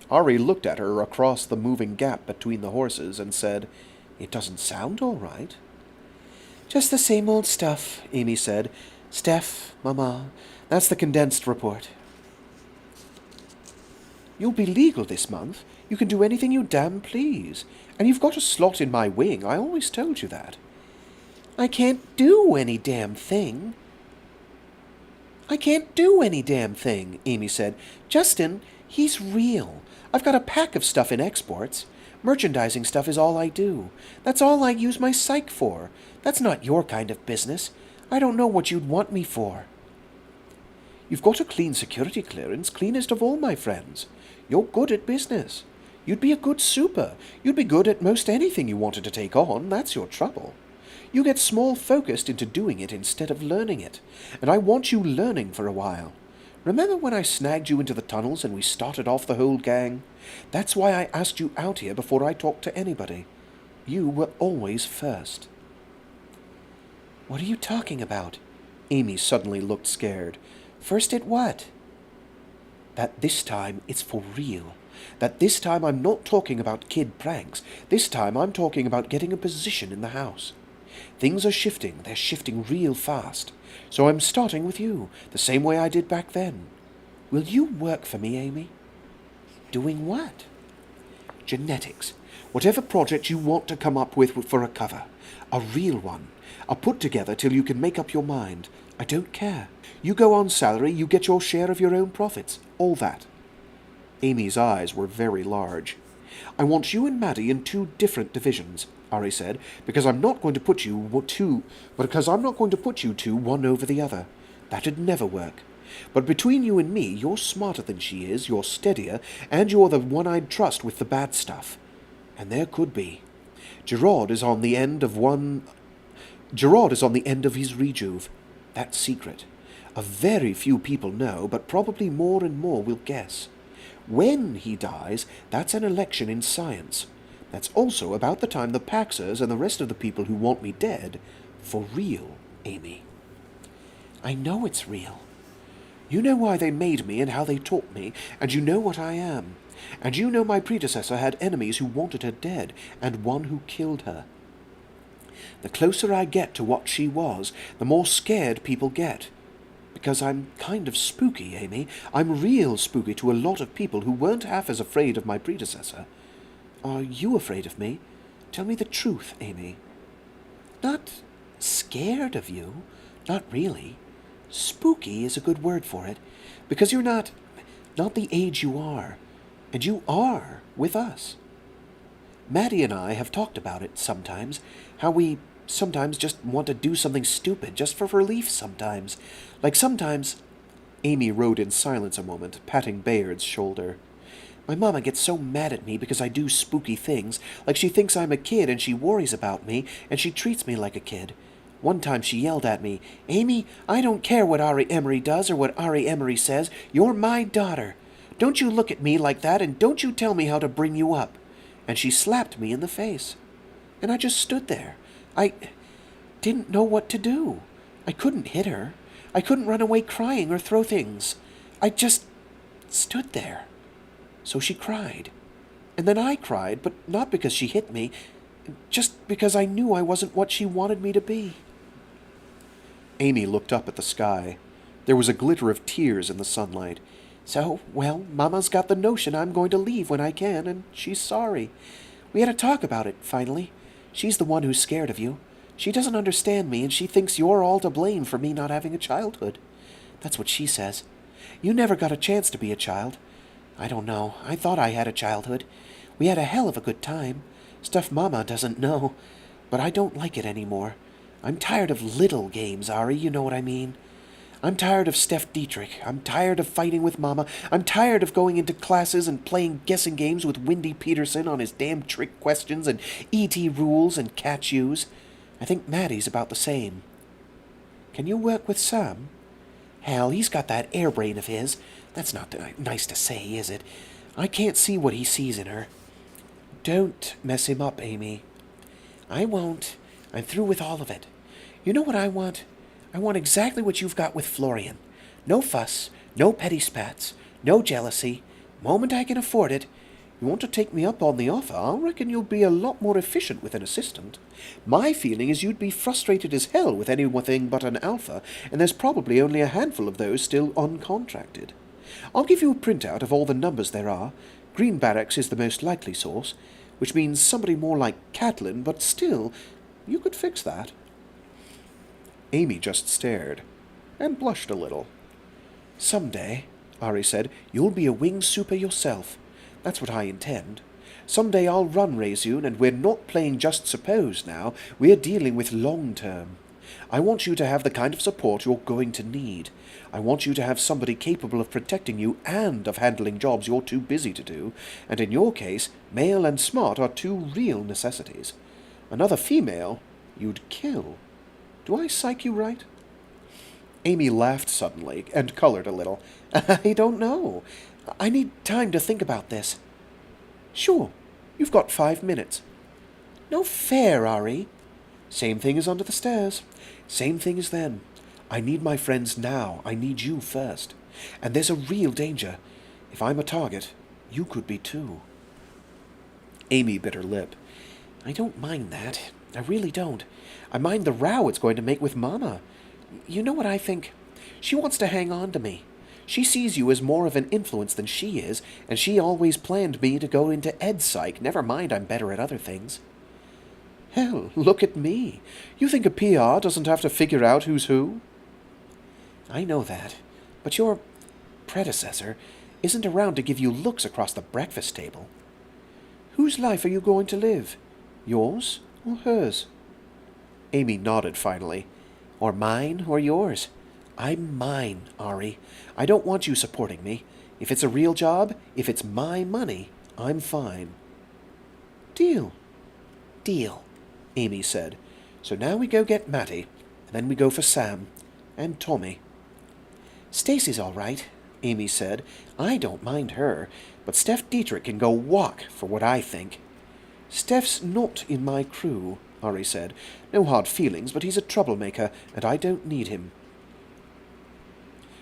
Ari looked at her across the moving gap between the horses and said, "It doesn't sound all right." "Just the same old stuff," Amy said. "Steph, Mama, that's the condensed report." "You'll be legal this month. You can do anything you damn please. And you've got a slot in my wing. I always told you that." "I can't do any damn thing." "I can't do any damn thing," Amy said. "Justin, he's real. I've got a pack of stuff in exports. Merchandising stuff is all I do. That's all I use my psych for. That's not your kind of business. I don't know what you'd want me for." "You've got a clean security clearance, cleanest of all my friends. You're good at business. You'd be a good super. You'd be good at most anything you wanted to take on. That's your trouble. You get small-focused into doing it instead of learning it, and I want you learning for a while. Remember when I snagged you into the tunnels and we started off the whole gang? That's why I asked you out here before I talked to anybody. You were always first." "What are you talking about?" Amy suddenly looked scared. "First at what?" "That this time it's for real. That this time I'm not talking about kid pranks. This time I'm talking about getting a position in the house. Things are shifting. They're shifting real fast. So I'm starting with you, the same way I did back then. Will you work for me, Amy?" "Doing what?" "Genetics. Whatever project you want to come up with for a cover. A real one. I'll put together till you can make up your mind. I don't care. You go on salary, you get your share of your own profits. All that." Amy's eyes were very large. "I want you and Maddie in 2 different divisions," Ari said, because I'm not going to put you two one over the other. That'd never work. But between you and me, you're smarter than she is, you're steadier, and you're the one I'd trust with the bad stuff. And there could be. Gerard is on the end of his rejuve. That's secret. A very few people know, but probably more and more will guess. When he dies, that's an election in science. That's also about the time the Paxers and the rest of the people who want me dead, for real, Amy. I know it's real. You know why they made me and how they taught me, and you know what I am. And you know my predecessor had enemies who wanted her dead, and one who killed her. The closer I get to what she was, the more scared people get. Because I'm kind of spooky, Amy. I'm real spooky to a lot of people who weren't half as afraid of my predecessor. Are you afraid of me? Tell me the truth, Amy. Not scared of you. Not really. Spooky is a good word for it. Because you're not the age you are. And you are with us. Maddie and I have talked about it sometimes, how we sometimes just want to do something stupid, just for relief sometimes. Like sometimes... Amy rode in silence a moment, patting Bayard's shoulder. My mama gets so mad at me because I do spooky things, like she thinks I'm a kid and she worries about me, and she treats me like a kid. One time she yelled at me, Amy, I don't care what Ari Emery does or what Ari Emery says, you're my daughter. Don't you look at me like that, and don't you tell me how to bring you up. And she slapped me in the face. And I just stood there. I didn't know what to do. I couldn't hit her. I couldn't run away crying or throw things. I just stood there. So she cried. And then I cried, but not because she hit me, just because I knew I wasn't what she wanted me to be. Amy looked up at the sky. There was a glitter of tears in the sunlight. So, well, Mama's got the notion I'm going to leave when I can, and she's sorry. We had a talk about it, finally. She's the one who's scared of you. She doesn't understand me, and she thinks you're all to blame for me not having a childhood. That's what she says. You never got a chance to be a child. I don't know. I thought I had a childhood. We had a hell of a good time. Stuff Mama doesn't know. But I don't like it anymore. I'm tired of little games, Ari, you know what I mean. I'm tired of Steph Dietrich. I'm tired of fighting with Mama. I'm tired of going into classes and playing guessing games with Windy Peterson on his damn trick questions and E.T. rules and catch-use. I think Maddie's about the same. Can you work with Sam? Hell, he's got that airbrain of his. That's not nice to say, is it? I can't see what he sees in her. Don't mess him up, Amy. I won't. I'm through with all of it. You know what I want? I want exactly what you've got with Florian. No fuss, no petty spats, no jealousy. Moment I can afford it. You want to take me up on the offer, I reckon you'll be a lot more efficient with an assistant. My feeling is you'd be frustrated as hell with anything but an alpha, and there's probably only a handful of those still uncontracted. I'll give you a printout of all the numbers there are. Green Barracks is the most likely source, which means somebody more like Catlin, but still, you could fix that. Amy just stared, and blushed a little. Someday, Ari said, you'll be a winged super yourself. That's what I intend. Someday I'll run Reseune, and we're not playing just suppose now. We're dealing with long-term. I want you to have the kind of support you're going to need. I want you to have somebody capable of protecting you and of handling jobs you're too busy to do, and in your case, male and smart are two real necessities. Another female, you'd kill. Do I psych you right? Amy laughed suddenly and colored a little. I don't know. I need time to think about this. Sure, you've got 5 minutes. No fair, Ari. Same thing as under the stairs. Same thing as then. I need my friends now. I need you first. And there's a real danger. If I'm a target, you could be too. Amy bit her lip. I don't mind that. I really don't. I mind the row it's going to make with Mama. You know what I think? She wants to hang on to me. She sees you as more of an influence than she is, and she always planned me to go into ed psych. Never mind I'm better at other things. Hell, look at me. You think a PR doesn't have to figure out who's who? I know that, but your predecessor isn't around to give you looks across the breakfast table. Whose life are you going to live? Yours or hers? Amy nodded finally. Or mine or yours. I'm mine, Ari. I don't want you supporting me. If it's a real job, if it's my money, I'm fine. Deal. Deal, Amy said. So now we go get Matty, and then we go for Sam. And Tommy. Stacy's all right, Amy said. I don't mind her, but Steph Dietrich can go walk for what I think. Steph's not in my crew. Ari said. "No hard feelings, but he's a troublemaker, and I don't need him."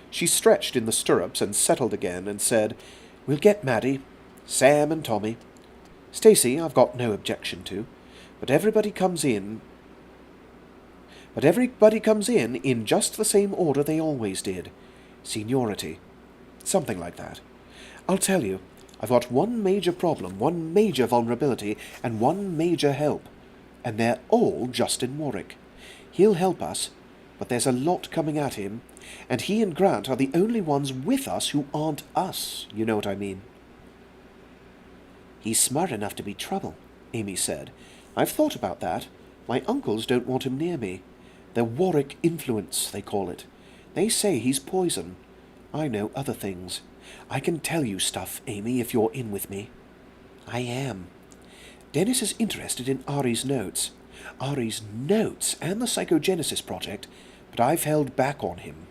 She stretched in the stirrups and settled again and said, "We'll get Maddie, Sam and Tommy. Stacy I've got no objection to, but everybody comes in in just the same order they always did. Seniority. Something like that. I'll tell you, I've got one major problem, one major vulnerability, and one major help. And they're all Justin Warrick. He'll help us, but there's a lot coming at him, and he and Grant are the only ones with us who aren't us, you know what I mean." "He's smart enough to be trouble," Amy said. "I've thought about that. My uncles don't want him near me. The Warrick influence, they call it. They say he's poison. I know other things. I can tell you stuff, Amy, if you're in with me." "I am." "Dennis is interested in Ari's notes. Ari's notes and the Psychogenesis project, but I've held back on him.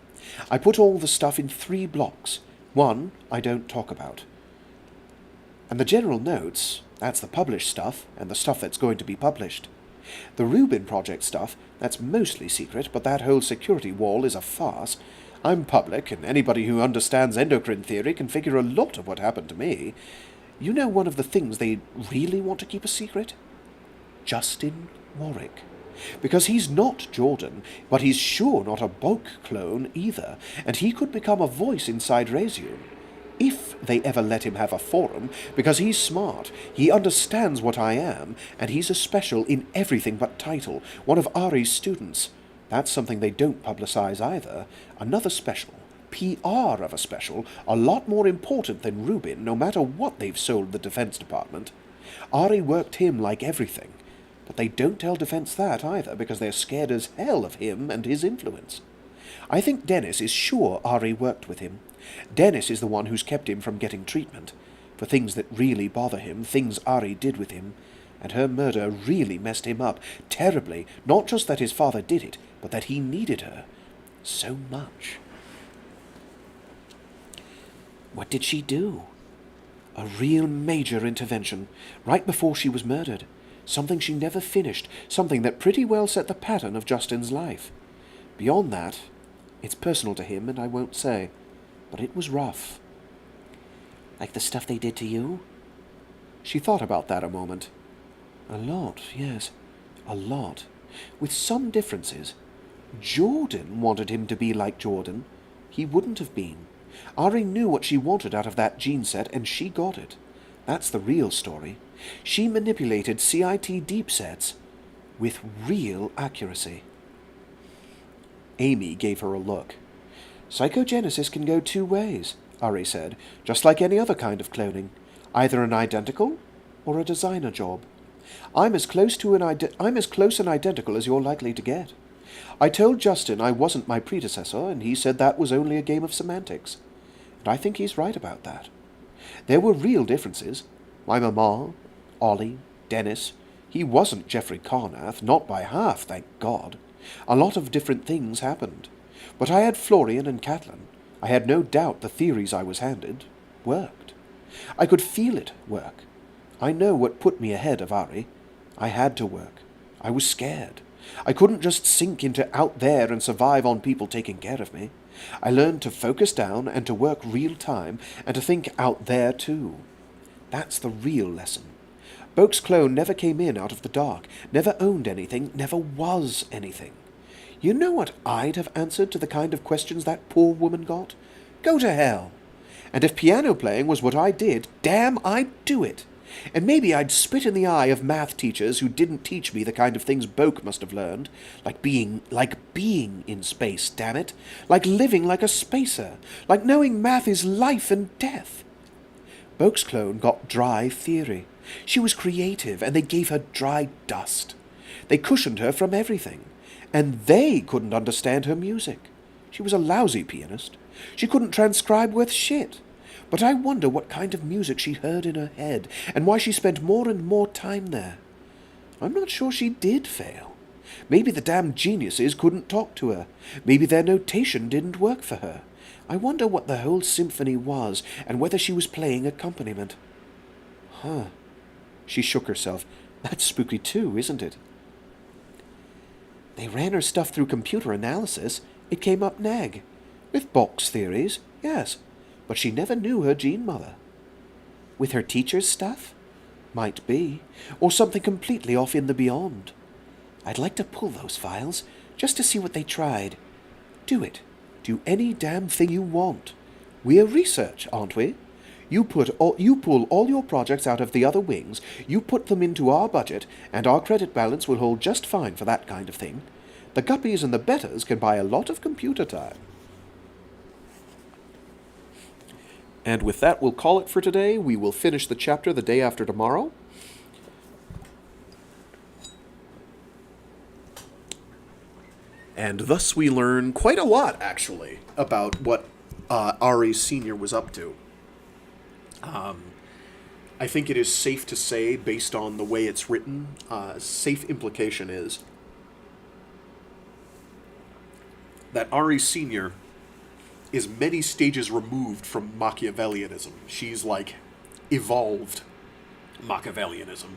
I put all the stuff in 3 blocks. One I don't talk about. And the general notes, that's the published stuff, and the stuff that's going to be published. The Rubin Project stuff, that's mostly secret, but that whole security wall is a farce. I'm public, and anybody who understands endocrine theory can figure a lot of what happened to me. You know one of the things they really want to keep a secret? Justin Warrick. Because he's not Jordan, but he's sure not a bulk clone either, and he could become a voice inside Reseune. If they ever let him have a forum, because he's smart, he understands what I am, and he's a special in everything but title, one of Ari's students. That's something they don't publicize either. Another special, PR of a special, a lot more important than Rubin, no matter what they've sold the Defense Department. Ari worked him like everything, but they don't tell Defense that either, because they're scared as hell of him and his influence. I think Dennis is sure Ari worked with him. Dennis is the one who's kept him from getting treatment for things that really bother him, things Ari did with him. And her murder really messed him up terribly, not just that his father did it, but that he needed her so much. What did she do? A real major intervention, right before she was murdered. Something she never finished, something that pretty well set the pattern of Justin's life. Beyond that, it's personal to him, and I won't say, but it was rough. Like the stuff they did to you? She thought about that a moment. A lot, yes, a lot, with some differences. Jordan wanted him to be like Jordan. He wouldn't have been. Ari knew what she wanted out of that gene set, and she got it. That's the real story. She manipulated CIT deep sets with real accuracy. Amy gave her a look. Psychogenesis can go 2 ways, Ari said, just like any other kind of cloning. Either an identical or a designer job. I'm as close and identical as you're likely to get. I told Justin I wasn't my predecessor, and he said that was only a game of semantics. And I think he's right about that. There were real differences. My mama, Ollie, Dennis. He wasn't Jeffrey Carnath, not by half, thank God. A lot of different things happened. But I had Florian and Catelyn. I had no doubt the theories I was handed worked. I could feel it work. I know what put me ahead of Ari. I had to work. I was scared. I couldn't just sink into out there and survive on people taking care of me. I learned to focus down and to work real time and to think out there too. That's the real lesson. Boke's clone never came in out of the dark, never owned anything, never was anything. You know what I'd have answered to the kind of questions that poor woman got? Go to hell. And if piano playing was what I did, damn, I'd do it. And maybe I'd spit in the eye of math teachers who didn't teach me the kind of things Boke must have learned, like being in space, damn it, like living like a spacer, like knowing math is life and death. Boke's clone got dry theory. She was creative, and they gave her dry dust. They cushioned her from everything, and they couldn't understand her music. She was a lousy pianist. She couldn't transcribe worth shit. But I wonder what kind of music she heard in her head, and why she spent more and more time there. I'm not sure she did fail. Maybe the damn geniuses couldn't talk to her. Maybe their notation didn't work for her. I wonder what the whole symphony was, and whether she was playing accompaniment. Huh. She shook herself. That's spooky too, isn't it? They ran her stuff through computer analysis. It came up neg. With box theories, yes, but she never knew her gene mother. With her teacher's stuff? Might be. Or something completely off in the beyond. I'd like to pull those files, just to see what they tried. Do it. Do any damn thing you want. We're research, aren't we? You pull all your projects out of the other wings, you put them into our budget, and our credit balance will hold just fine for that kind of thing. The guppies and the betters can buy a lot of computer time. And with that, we'll call it for today. We will finish the chapter the day after tomorrow. And thus we learn quite a lot, actually, about what Ari Sr. was up to. I think it is safe to say, based on the way it's written, safe implication is that Ari Sr. is many stages removed from Machiavellianism. She's like evolved Machiavellianism,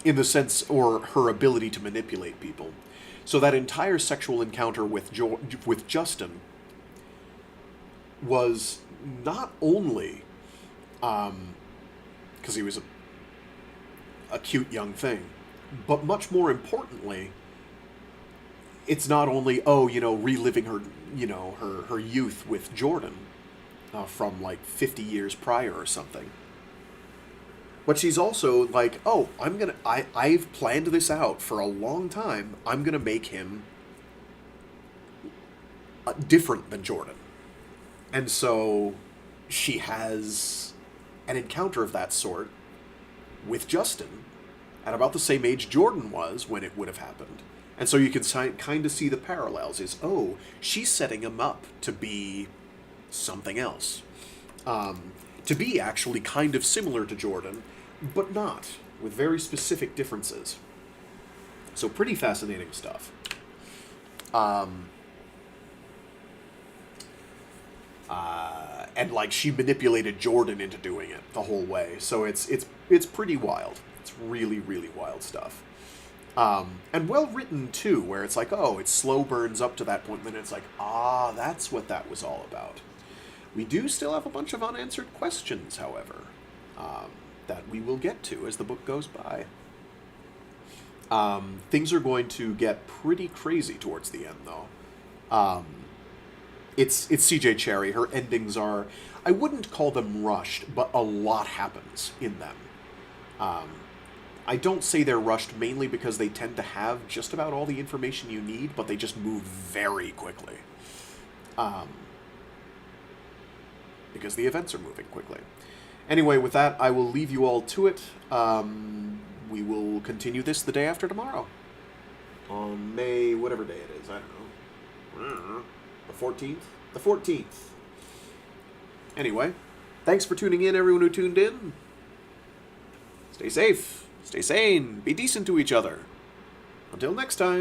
in the sense, or her ability to manipulate people. So that entire sexual encounter with Justin was not only because he was a cute young thing, but much more importantly, it's not only, reliving her, her youth with Jordan from like 50 years prior or something. But she's also like, I've planned this out for a long time. I'm going to make him different than Jordan. And so she has an encounter of that sort with Justin at about the same age Jordan was when it would have happened. And so you can kind of see the parallels is, she's setting him up to be something else. To be actually kind of similar to Jordan, but not, with very specific differences. So pretty fascinating stuff. And like she manipulated Jordan into doing it the whole way. So it's pretty wild. It's really, really wild stuff. And well written too, where it's like, it slow burns up to that point, and then it's like, that's what that was all about. We do still have a bunch of unanswered questions, however, that we will get to as the book goes by. Things are going to get pretty crazy towards the end, though. It's CJ Cherryh. Her endings are, I wouldn't call them rushed, but a lot happens in them. I don't say they're rushed mainly because they tend to have just about all the information you need, but they just move very quickly. Because the events are moving quickly. Anyway, with that, I will leave you all to it. We will continue this the day after tomorrow. On May, whatever day it is, I don't know. The 14th? The 14th. Anyway, thanks for tuning in, everyone who tuned in. Stay safe, stay sane, be decent to each other. Until next time.